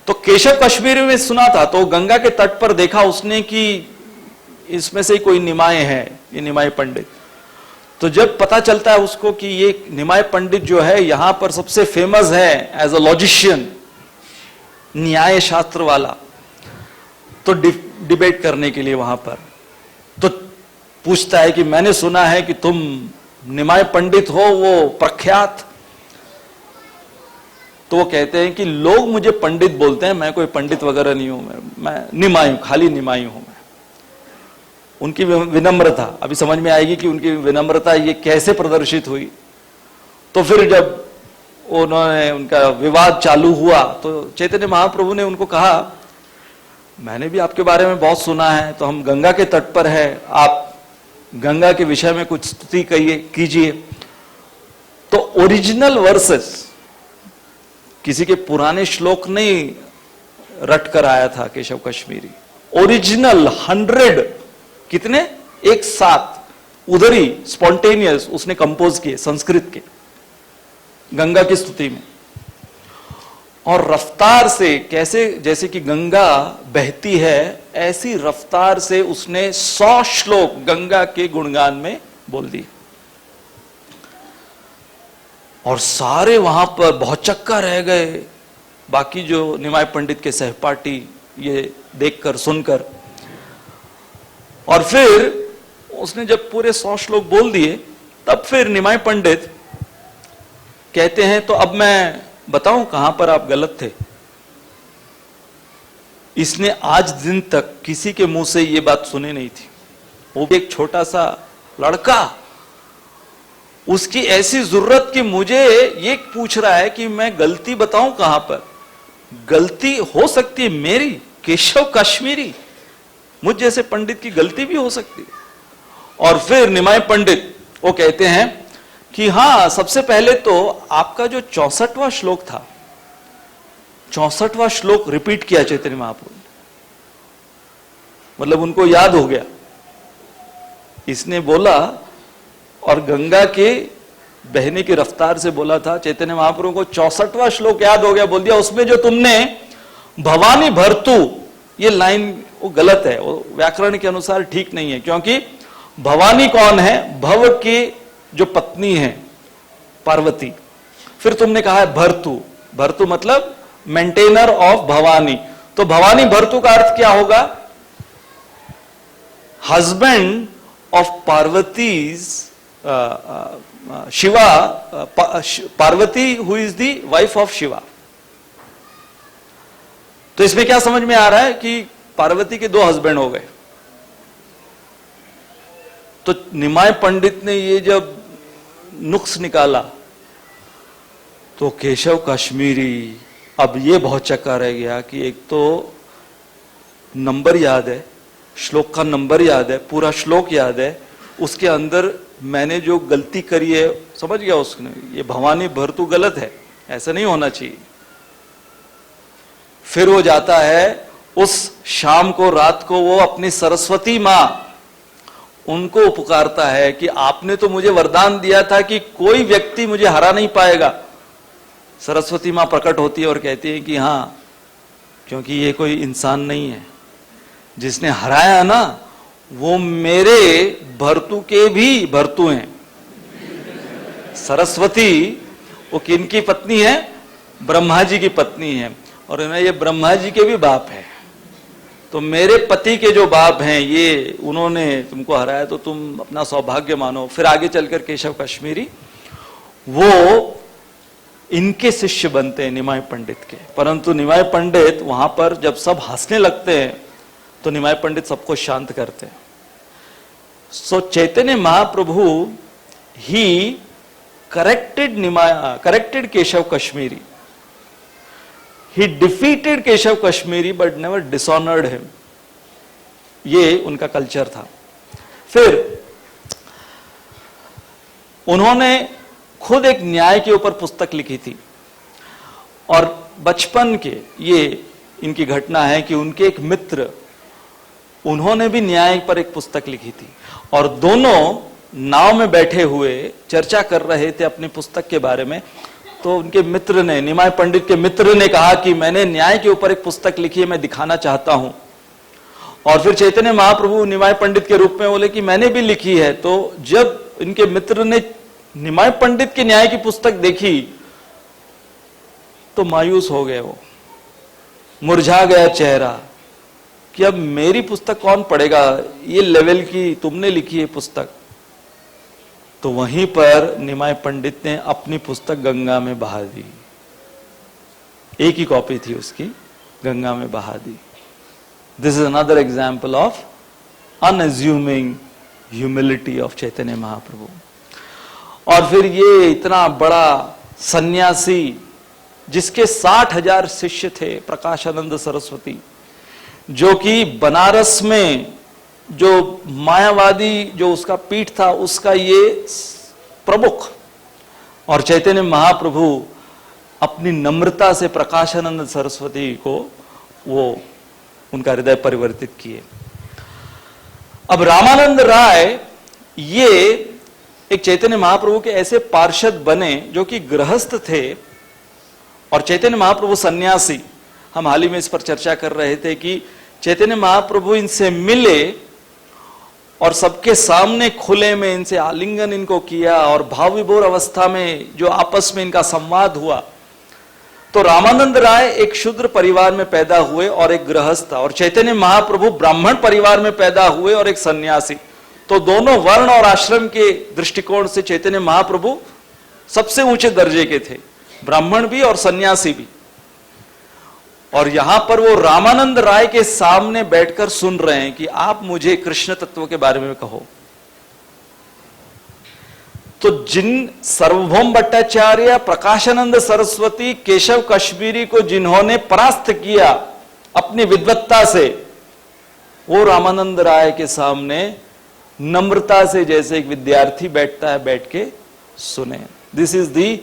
Speaker 2: तो केशव कश्मीरी में सुना था, तो गंगा के तट पर देखा उसने कि इसमें से कोई निमाय है, ये निमाय पंडित। तो जब पता चलता है उसको कि ये निमाय पंडित जो है यहां पर सबसे फेमस है एज अ लॉजिशियन, न्याय शास्त्र वाला, तो डिबेट करने के लिए वहां पर तो पूछता है कि मैंने सुना है कि तुम निमाय पंडित हो, वो प्रख्यात। तो वो कहते हैं कि लोग मुझे पंडित बोलते हैं, मैं कोई पंडित वगैरह नहीं हूं, मैं निमाई हूं, खाली निमाई हूं मैं। उनकी विनम्रता अभी समझ में आएगी कि उनकी विनम्रता ये कैसे प्रदर्शित हुई। तो फिर जब उन्होंने उनका विवाद चालू हुआ तो चैतन्य महाप्रभु ने उनको कहा, मैंने भी आपके बारे में बहुत सुना है, तो हम गंगा के तट पर है, आप गंगा के विषय में कुछ स्तुति कीजिए। तो ओरिजिनल वर्सेस, किसी के पुराने श्लोक नहीं रट कर आया था केशव कश्मीरी, ओरिजिनल 100 कितने एक साथ उधर ही स्पॉन्टेनियस उसने कंपोज किए संस्कृत के गंगा की स्तुति में। और रफ्तार से कैसे, जैसे कि गंगा बहती है ऐसी रफ्तार से उसने 100 श्लोक गंगा के गुणगान में बोल दिए। और सारे वहां पर बहुत चक्का रह गए, बाकी जो निमाय पंडित के सहपाठी ये देखकर सुनकर। और फिर उसने जब पूरे 100 श्लोक बोल दिए, तब फिर निमाय पंडित कहते हैं, तो अब मैं बताऊं कहां पर आप गलत थे। इसने आज दिन तक किसी के मुंह से ये बात सुनी नहीं थी। वो भी एक छोटा सा लड़का, उसकी ऐसी जरूरत कि मुझे ये पूछ रहा है कि मैं गलती बताऊं कहां पर। गलती हो सकती है मेरी, केशव कश्मीरी, मुझ जैसे पंडित की गलती भी हो सकती है। और फिर निमाय पंडित वो कहते हैं कि हां, सबसे पहले तो आपका जो 64वां श्लोक था, 64वां श्लोक रिपीट किया चैतन्य महाप्रभु, मतलब उनको याद हो गया। इसने बोला और गंगा के बहने की रफ्तार से बोला था। चैतन्य महाप्रभु को 64वां श्लोक याद हो गया, बोल दिया उसमें जो तुमने भवानी भरतु, ये लाइन वो गलत है, वो व्याकरण के अनुसार ठीक नहीं है, क्योंकि भवानी कौन है, भव की जो पत्नी है पार्वती। फिर तुमने कहा है भरतु, भरतु मतलब मेंटेनर ऑफ भवानी, तो भवानी भरतु का अर्थ क्या होगा, husband of Parvati's Shiva, Parvati who is the wife of Shiva. तो इसमें क्या समझ में आ रहा है कि पार्वती के 2 हस्बैंड हो गए। तो निमाय पंडित ने ये जब नुक्स निकाला तो केशव कश्मीरी अब ये बहुत चक्का रह गया कि एक तो नंबर याद है, श्लोक का नंबर याद है, पूरा श्लोक याद है, उसके अंदर मैंने जो गलती करी है समझ गया उसने, ये भवानी भरतु गलत है, ऐसा नहीं होना चाहिए। फिर वो जाता है उस शाम को, रात को वो अपनी सरस्वती मां उनको पुकारता है कि आपने तो मुझे वरदान दिया था कि कोई व्यक्ति मुझे हरा नहीं पाएगा। सरस्वती मां प्रकट होती है और कहती है कि हां, क्योंकि ये कोई इंसान नहीं है, जिसने हराया ना वो मेरे भर्तु के भी भर्तु हैं। सरस्वती वो किनकी पत्नी है, ब्रह्मा जी की पत्नी है, और ये ब्रह्मा जी के भी बाप है। तो मेरे पति के जो बाप हैं ये उन्होंने तुमको हराया, तो तुम अपना सौभाग्य मानो। फिर आगे चलकर केशव कश्मीरी वो इनके शिष्य बनते हैं निमाय पंडित के। परंतु निमाय पंडित वहां पर जब सब हंसने लगते हैं तो निमाय पंडित सबको शांत करते हैं। सो चैतन्य महाप्रभु ही corrected Keshav Kashmiri, he defeated Keshav Kashmiri but never dishonored him। ये उनका कल्चर था। फिर उन्होंने खुद एक न्याय के ऊपर पुस्तक लिखी थी, और बचपन के ये इनकी घटना है कि उनके एक मित्र उन्होंने भी न्याय पर एक पुस्तक लिखी थी, और दोनों नाव में बैठे हुए चर्चा कर रहे थे अपनी पुस्तक के बारे में, तो उनके मित्र ने, निमाय पंडित के मित्र ने कहा कि मैंने न्याय के ऊपर एक पुस्तक लिखी है, मैं दिखाना चाहता हूं। और फिर चैतन्य महाप्रभु निमाय पंडित के रूप में बोले कि मैंने भी लिखी है। तो जब इनके मित्र ने निमाय पंडित के न्याय की पुस्तक देखी तो मायूस हो गए, वो मुरझा गया चेहरा कि अब मेरी पुस्तक कौन पढ़ेगा, ये लेवल की तुमने लिखी है पुस्तक। तो वहीं पर निमाय पंडित ने अपनी पुस्तक गंगा में बहा दी। एक ही कॉपी थी उसकी, गंगा में बहा दी। This is another example of unassuming humility of Chaitanya Mahaprabhu. और फिर ये इतना बड़ा सन्यासी जिसके 60,000 शिष्य थे, प्रकाशानंद सरस्वती, जो कि बनारस में जो मायावादी जो उसका पीठ था उसका ये प्रमुख, और चैतन्य महाप्रभु अपनी नम्रता से प्रकाशानंद सरस्वती को वो उनका हृदय परिवर्तित किए। अब रामानंद राय ये एक चैतन्य महाप्रभु के ऐसे पार्षद बने जो कि गृहस्थ थे और चैतन्य महाप्रभु सन्यासी। हम हाल ही में इस पर चर्चा कर रहे थे कि चैतन्य महाप्रभु इनसे मिले और सबके सामने खुले में इनसे आलिंगन इनको किया और भाव विभोर अवस्था में जो आपस में इनका संवाद हुआ। तो रामानंद राय एक शूद्र परिवार में पैदा हुए और एक गृहस्थ था, और चैतन्य महाप्रभु ब्राह्मण परिवार में पैदा हुए और एक सन्यासी। तो दोनों वर्ण और आश्रम के दृष्टिकोण से चैतन्य महाप्रभु सबसे ऊंचे दर्जे के थे, ब्राह्मण भी और सन्यासी भी। और यहां पर वो रामानंद राय के सामने बैठकर सुन रहे हैं कि आप मुझे कृष्ण तत्व के बारे में कहो। तो जिन सार्वभौम भट्टाचार्य, प्रकाशानंद सरस्वती, केशव कश्मीरी को जिन्होंने परास्त किया अपनी विद्वत्ता से, वो रामानंद राय के सामने नम्रता से जैसे एक विद्यार्थी बैठता है बैठ के सुने। This is the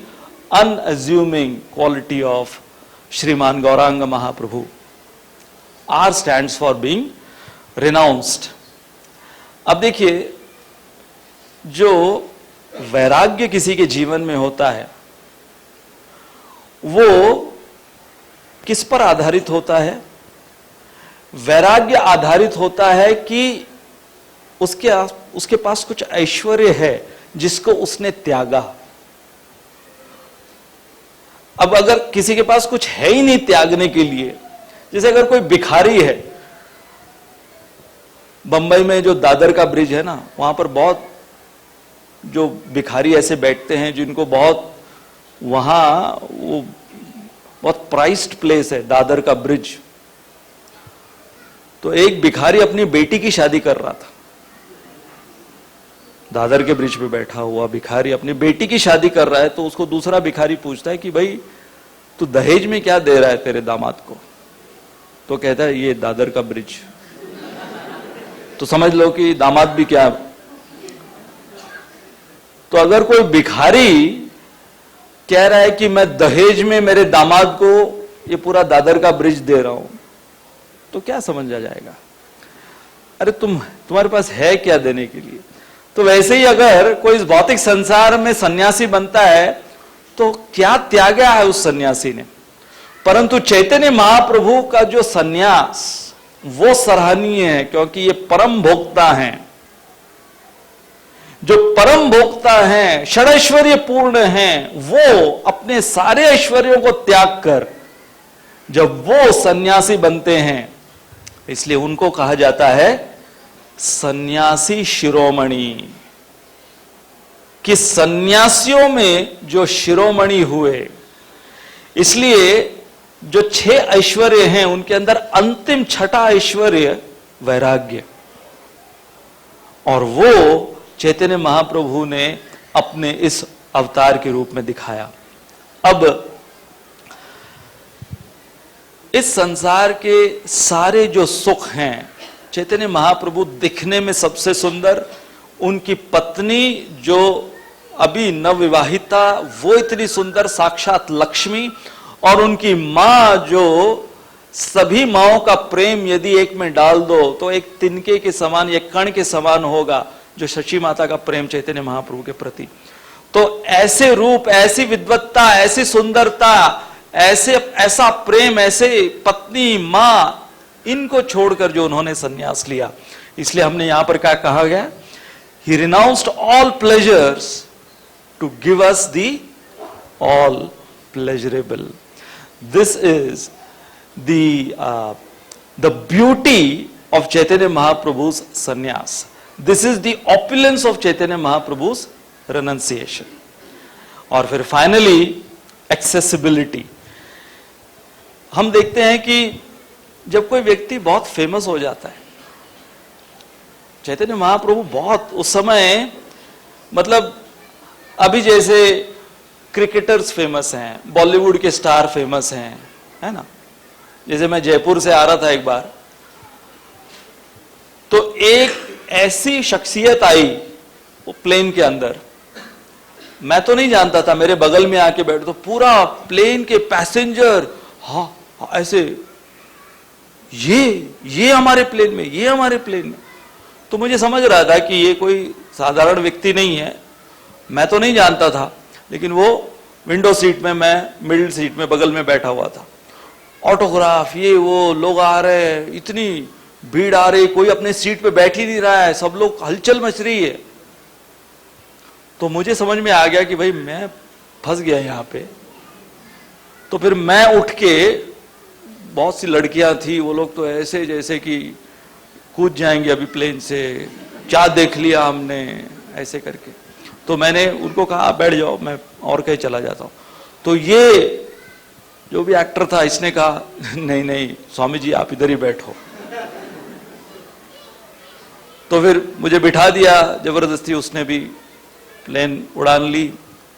Speaker 2: unassuming quality of Shriman Gauranga Mahaprabhu. Are stands for being renounced. अब देखिए, जो वैराग्य किसी के जीवन में होता है वो किस पर आधारित होता है? वैराग्य आधारित होता है कि उसके पास कुछ ऐश्वर्य है जिसको उसने त्यागा। अब अगर किसी के पास कुछ है ही नहीं त्यागने के लिए, जैसे अगर कोई भिखारी है, बंबई में जो दादर का ब्रिज है ना, वहां पर बहुत जो भिखारी ऐसे बैठते हैं जिनको बहुत, वहां वो बहुत प्राइस्ड प्लेस है दादर का ब्रिज। तो एक भिखारी अपनी बेटी की शादी कर रहा था, दादर के ब्रिज पे बैठा हुआ भिखारी अपनी बेटी की शादी कर रहा है। तो उसको दूसरा भिखारी पूछता है कि भाई तू दहेज में क्या दे रहा है तेरे दामाद को? तो कहता है ये दादर का ब्रिज। तो समझ लो कि दामाद भी क्या। तो अगर कोई भिखारी कह रहा है कि मैं दहेज में मेरे दामाद को ये पूरा दादर का ब्रिज दे रहा हूं, तो क्या समझा जाएगा? अरे तुम्हारे पास है क्या देने के लिए? तो वैसे ही अगर कोई इस भौतिक संसार में सन्यासी बनता है तो क्या त्यागा है उस सन्यासी ने? परंतु चैतन्य महाप्रभु का जो सन्यास वो सराहनीय है, क्योंकि ये परम भोक्ता हैं। जो परम भोक्ता हैं, षडैश्वर्य पूर्ण हैं, वो अपने सारे ऐश्वर्यों को त्याग कर जब वो सन्यासी बनते हैं, इसलिए उनको कहा जाता है सन्यासी शिरोमणि। कि सन्यासियों में जो शिरोमणि हुए, इसलिए जो 6 ऐश्वर्य हैं उनके अंदर अंतिम 6ठा ऐश्वर्य वैराग्य, और वो चैतन्य महाप्रभु ने अपने इस अवतार के रूप में दिखाया। अब इस संसार के सारे जो सुख हैं, चैतन्य महाप्रभु दिखने में सबसे सुंदर, उनकी पत्नी जो अभी नवविवाहिता वो इतनी सुंदर साक्षात लक्ष्मी, और उनकी मां जो सभी माओं का प्रेम यदि एक में डाल दो तो एक तिनके के समान, एक कण के समान होगा, जो शची माता का प्रेम चैतन्य महाप्रभु के प्रति। तो ऐसे रूप, ऐसी विद्वत्ता, ऐसी सुंदरता, ऐसा प्रेम, ऐसे पत्नी, मां, इनको छोड़कर जो उन्होंने सन्यास लिया, इसलिए हमने यहां पर क्या कहा गया, he renounced all pleasures to give us the all pleasurable. This is the beauty of Chaitanya Mahaprabhu's sannyas. This is the opulence of Chaitanya Mahaprabhu's renunciation. और फिर फाइनली एक्सेसिबिलिटी। हम देखते हैं कि जब कोई व्यक्ति बहुत फेमस हो जाता है, चैतन्य महाप्रभु बहुत उस समय, मतलब अभी जैसे क्रिकेटर्स फेमस हैं, बॉलीवुड के स्टार फेमस हैं, है ना। जैसे मैं जयपुर से आ रहा था एक बार, तो एक ऐसी शख्सियत आई वो प्लेन के अंदर, मैं तो नहीं जानता था, मेरे बगल में आके बैठे, तो पूरा प्लेन के पैसेंजर हाँ ऐसे, ये हमारे प्लेन में, ये हमारे प्लेन में। तो मुझे समझ रहा था कि ये कोई साधारण व्यक्ति नहीं है, मैं तो नहीं जानता था, लेकिन वो विंडो सीट में, मैं मिडिल सीट में बगल में बैठा हुआ था। ऑटोग्राफ, ये वो, लोग आ रहे हैं, इतनी भीड़ आ रही, कोई अपने सीट पे बैठ ही नहीं रहा है, सब लोग, हलचल मच रही है। तो मुझे समझ में आ गया कि भाई मैं फंस गया यहां पे। तो फिर मैं उठ के, बहुत सी लड़कियां थी, वो लोग तो ऐसे जैसे कि कूद जाएंगे अभी प्लेन से, क्या देख लिया हमने, ऐसे करके। तो मैंने उनको कहा आप बैठ जाओ, मैं और कहीं चला जाता हूं। तो ये जो भी एक्टर था, इसने कहा नहीं नहीं स्वामी जी आप इधर ही बैठो। तो फिर मुझे बिठा दिया जबरदस्ती, उसने भी प्लेन उड़ान ली।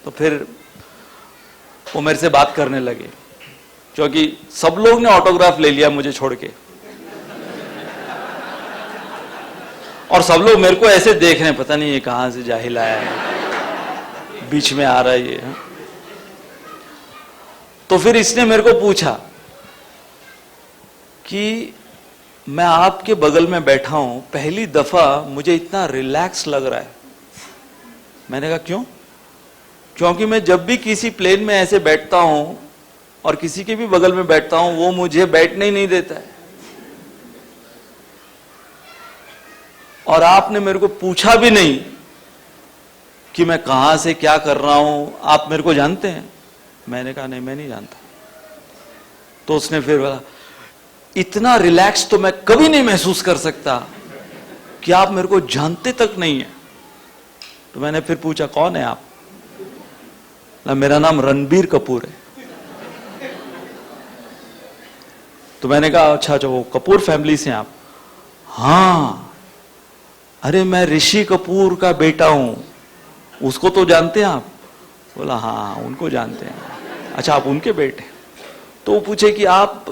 Speaker 2: तो फिर वो मेरे से बात करने लगे, क्योंकि सब लोग ने ऑटोग्राफ ले लिया मुझे छोड़ के, और सब लोग मेरे को ऐसे देख रहे हैं, पता नहीं ये कहां से जाहिल आया है, बीच में आ रहा है ये। तो फिर इसने मेरे को पूछा कि मैं आपके बगल में बैठा हूं, पहली दफा मुझे इतना रिलैक्स लग रहा है। मैंने कहा क्यों? क्योंकि मैं जब भी किसी प्लेन में ऐसे बैठता हूं और किसी के भी बगल में बैठता हूं, वो मुझे बैठने ही नहीं देता है। और आपने मेरे को पूछा भी नहीं कि मैं कहां से क्या कर रहा हूं, आप मेरे को जानते हैं? मैंने कहा नहीं, मैं नहीं जानता। तो उसने फिर बोला इतना रिलैक्स तो मैं कभी नहीं महसूस कर सकता कि आप मेरे को जानते तक नहीं है। तो मैंने फिर पूछा कौन है आप? ना मेरा नाम रणबीर कपूर है। तो मैंने कहा अच्छा अच्छा, वो कपूर फैमिली से आप? हाँ। अरे मैं ऋषि कपूर का बेटा हूं, उसको तो जानते हैं आप? बोला हाँ उनको जानते हैं। अच्छा आप उनके बेटे? तो वो पूछे कि आप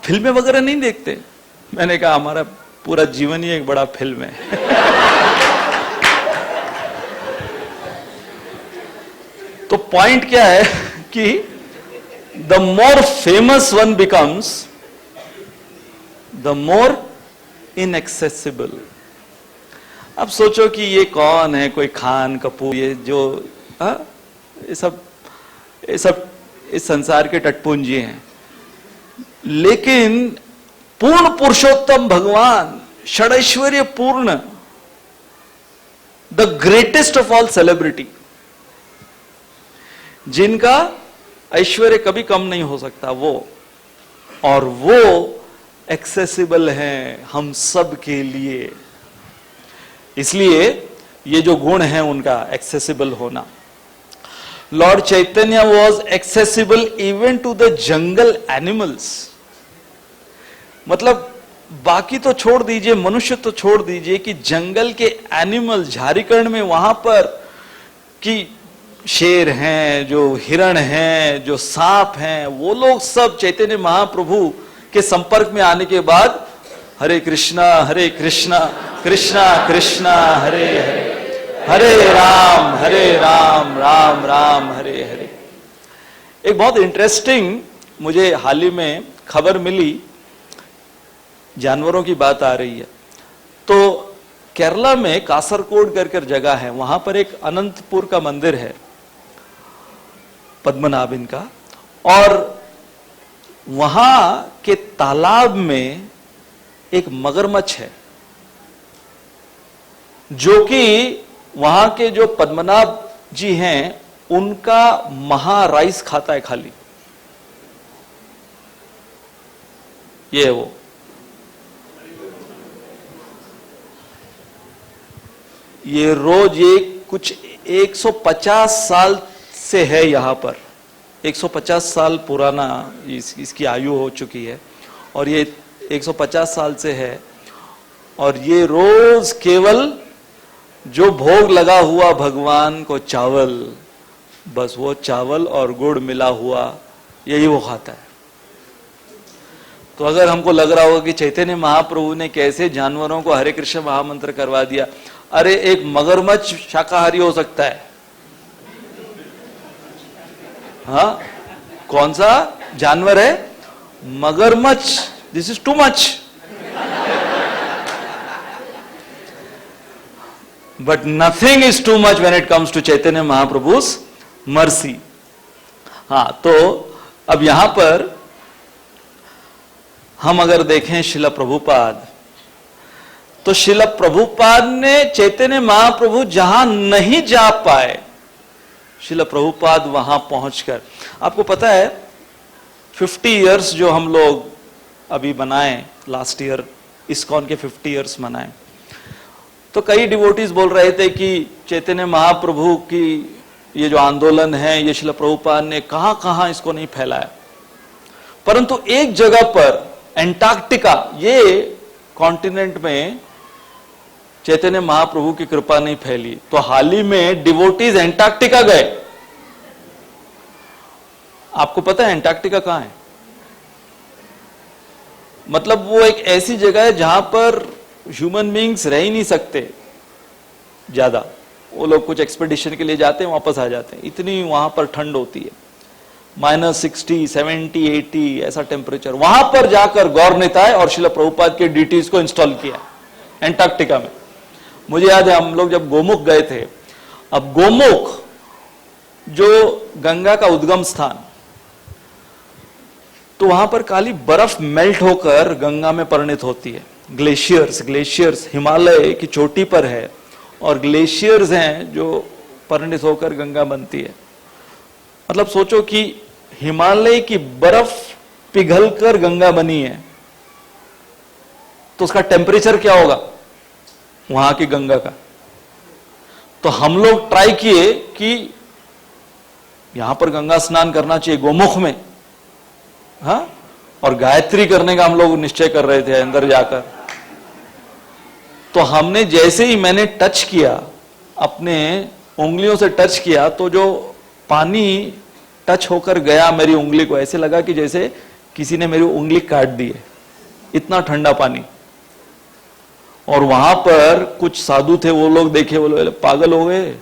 Speaker 2: फिल्में वगैरह नहीं देखते? मैंने कहा हमारा पूरा जीवन ही एक बड़ा फिल्म है। तो पॉइंट क्या है कि the more famous one becomes the more inaccessible. अब सोचो कि ये कौन है, कोई खान कपूर, ये जो ये सब इस संसार के टटपुंजी हैं, लेकिन पूर्ण पुरुषोत्तम भगवान, षडैश्वर्य पूर्ण, the greatest of all celebrity, जिनका ऐश्वर्य कभी कम नहीं हो सकता, वो, और वो एक्सेसिबल है हम सब के लिए। इसलिए ये जो गुण है उनका एक्सेसिबल होना। Lord Chaitanya was accessible even to the jungle animals. मतलब बाकी तो छोड़ दीजिए, मनुष्य तो छोड़ दीजिए, कि जंगल के एनिमल, झारीकर्ण में वहां पर कि शेर हैं, जो हिरण हैं, जो सांप हैं, वो लोग सब चैतन्य महाप्रभु के संपर्क में आने के बाद हरे कृष्णा कृष्णा कृष्णा हरे हरे, हरे राम राम राम हरे हरे। एक बहुत इंटरेस्टिंग मुझे हाल ही में खबर मिली, जानवरों की बात आ रही है, तो केरला में कासरकोड करके जगह है, वहां पर एक अनंतपुर का मंदिर है पद्मनाभिन का, और वहां के तालाब में एक मगरमच्छ है जो कि वहां के जो पद्मनाभ जी हैं उनका महा राइस खाता है खाली। ये है वो। ये रोज ये कुछ 150 साल से है यहां पर, 150 साल पुराना इसकी आयु हो चुकी है, और ये 150 साल से है। और ये रोज केवल जो भोग लगा हुआ भगवान को चावल, बस वो चावल और गुड़ मिला हुआ यही वो खाता है। तो अगर हमको लग रहा होगा कि चैतन्य महाप्रभु ने कैसे जानवरों को हरे कृष्ण महामंत्र करवा दिया, अरे एक मगरमच्छ शाकाहारी हो सकता है? हाँ, कौन सा जानवर है? मगरमच्छ। This is too much. But nothing is too much when it comes to Chaitanya Mahaprabhu's mercy. हाँ, तो अब यहां पर हम अगर देखें शिला प्रभुपाद, तो शिला प्रभुपाद ने चैतन्य महाप्रभु जहां नहीं जा पाए, शिला प्रभुपाद वहां पहुंचकर, आपको पता है 50 इयर्स जो हम लोग अभी मनाए, लास्ट ईयर इस्कॉन के 50 इयर्स मनाए, तो कई डिवोटीज बोल रहे थे कि चैतन्य महाप्रभु की ये जो आंदोलन है ये शिला प्रभुपाद ने कहां कहां इसको नहीं फैलाया। परंतु एक जगह पर एंटार्क्टिका, ये कॉन्टिनेंट में चैतन्य महाप्रभु की कृपा नहीं फैली, तो हाल ही में डिवोटीज एंटार्क्टिका गए। आपको पता है एंटार्क्टिका कहां है? मतलब वो एक ऐसी जगह है जहां पर ह्यूमन बींग्स रह ही नहीं सकते ज्यादा। वो लोग कुछ एक्सपेडिशन के लिए जाते हैं, वापस आ जाते हैं, इतनी वहां पर ठंड होती है, -60, 70, 80 ऐसा टेम्परेचर। वहां पर जाकर गौर निताय और शिला प्रभुपाद के डीटीज को इंस्टॉल किया एंटार्क्टिका में। मुझे याद है हम लोग जब गोमुख गए थे, अब गोमुख जो गंगा का उद्गम स्थान, तो वहां पर काली बर्फ मेल्ट होकर गंगा में परिणित होती है। ग्लेशियर्स हिमालय की चोटी पर है, और ग्लेशियर्स हैं जो परिणित होकर गंगा बनती है। मतलब सोचो कि हिमालय की बर्फ पिघलकर गंगा बनी है, तो उसका टेम्परेचर क्या होगा वहां की गंगा का। तो हम लोग ट्राई किए कि यहां पर गंगा स्नान करना चाहिए गोमुख में, हाँ, और गायत्री करने का हम लोग निश्चय कर रहे थे अंदर जाकर। तो हमने जैसे ही मैंने टच किया, अपने उंगलियों से टच किया, तो जो पानी टच होकर गया मेरी उंगली को, ऐसे लगा कि जैसे किसी ने मेरी उंगली काट दी है, इतना ठंडा पानी। और वहां पर कुछ साधु थे, वो लोग देखे, वो लोग पागल हो गए,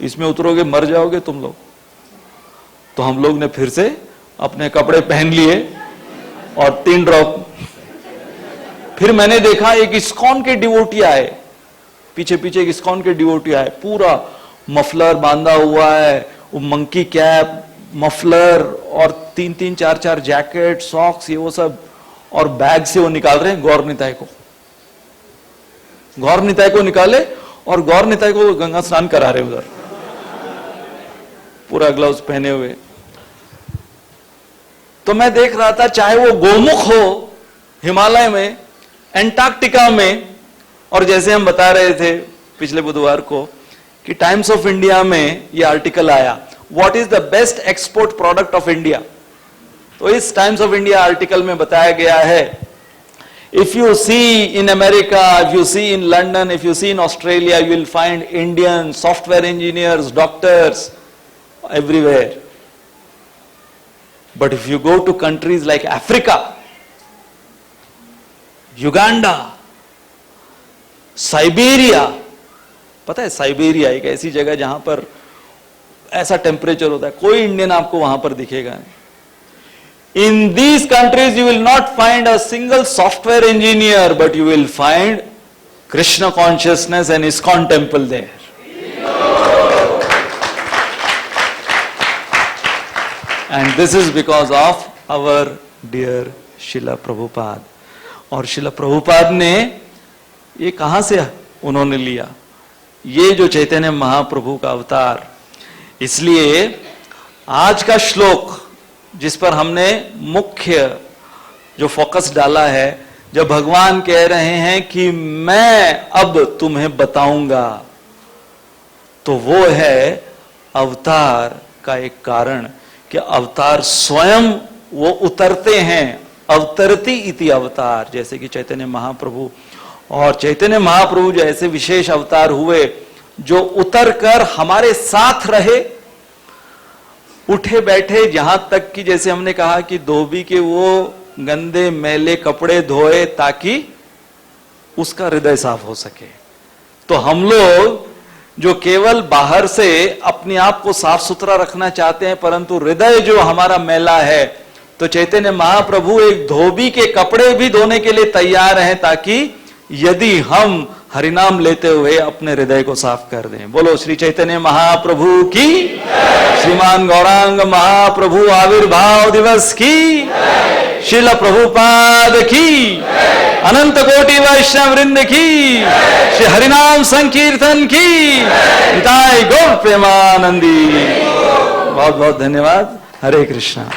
Speaker 2: इसमें उतरोगे मर जाओगे तुम लोग। तो हम लोग ने फिर से अपने कपड़े पहन लिए और 3 ड्रॉप। फिर मैंने देखा एक इस्कॉन के डिवोटी आए, पीछे पीछे एक इस्कॉन के डिवोटी आए, पूरा मफलर बांधा हुआ है, वो मंकी कैप, मफलर और 3-3, 4-4 जैकेट, सॉक्स, ये वो सब, और बैग से वो निकाल रहे हैं गौर निताय को निकाले और गौर निताय को गंगा स्नान करा रहे उधर, पूरा ग्लव्स पहने हुए। तो मैं देख रहा था, चाहे वो गोमुख हो हिमालय में, एंटार्क्टिका में, और जैसे हम बता रहे थे पिछले बुधवार को कि टाइम्स ऑफ इंडिया में ये आर्टिकल आया, what is the best export product of India. तो इस टाइम्स ऑफ इंडिया आर्टिकल में बताया गया है, if you see in America, if you see in London, if you see in Australia, you will find Indian software engineers, doctors everywhere. But if you go to countries like Africa, Uganda, Siberia, पता है Siberia एक ऐसी जगह जहां पर ऐसा temperature होता है, कोई इंडियन आपको वहां पर दिखेगा नहीं। In these countries you will not find a single software engineer, but you will find Krishna consciousness and ISKCON temple there. And this is because of our dear Srila Prabhupada. और Srila Prabhupada ने ये कहां से उन्होंने लिया? ये जो चैतन्य महाप्रभु का अवतार। इसलिए आज का श्लोक जिस पर हमने मुख्य जो फोकस डाला है, जब भगवान कह रहे हैं कि मैं अब तुम्हें बताऊंगा, तो वो है अवतार का एक कारण कि अवतार स्वयं वो उतरते हैं। अवतरती इति अवतार, जैसे कि चैतन्य महाप्रभु। और चैतन्य महाप्रभु जो ऐसे विशेष अवतार हुए जो उतर कर हमारे साथ रहे, उठे बैठे, जहां तक कि जैसे हमने कहा कि धोबी के वो गंदे मैले कपड़े धोए ताकि उसका हृदय साफ हो सके। तो हम लोग जो केवल बाहर से अपने आप को साफ सुथरा रखना चाहते हैं, परंतु हृदय जो हमारा मैला है, तो चैतन्य महाप्रभु एक धोबी के कपड़े भी धोने के लिए तैयार हैं, ताकि यदि हम हरिनाम लेते हुए अपने हृदय को साफ कर दें। बोलो श्री चैतन्य महाप्रभु की, श्रीमान गौरांग महाप्रभु आविर्भाव दिवस की, श्रील प्रभुपाद की, अनंत कोटि वैष्णव वृंद की, श्री हरिनाम संकीर्तन की, निताय गौर प्रेमानंदी। बहुत बहुत धन्यवाद। हरे कृष्णा।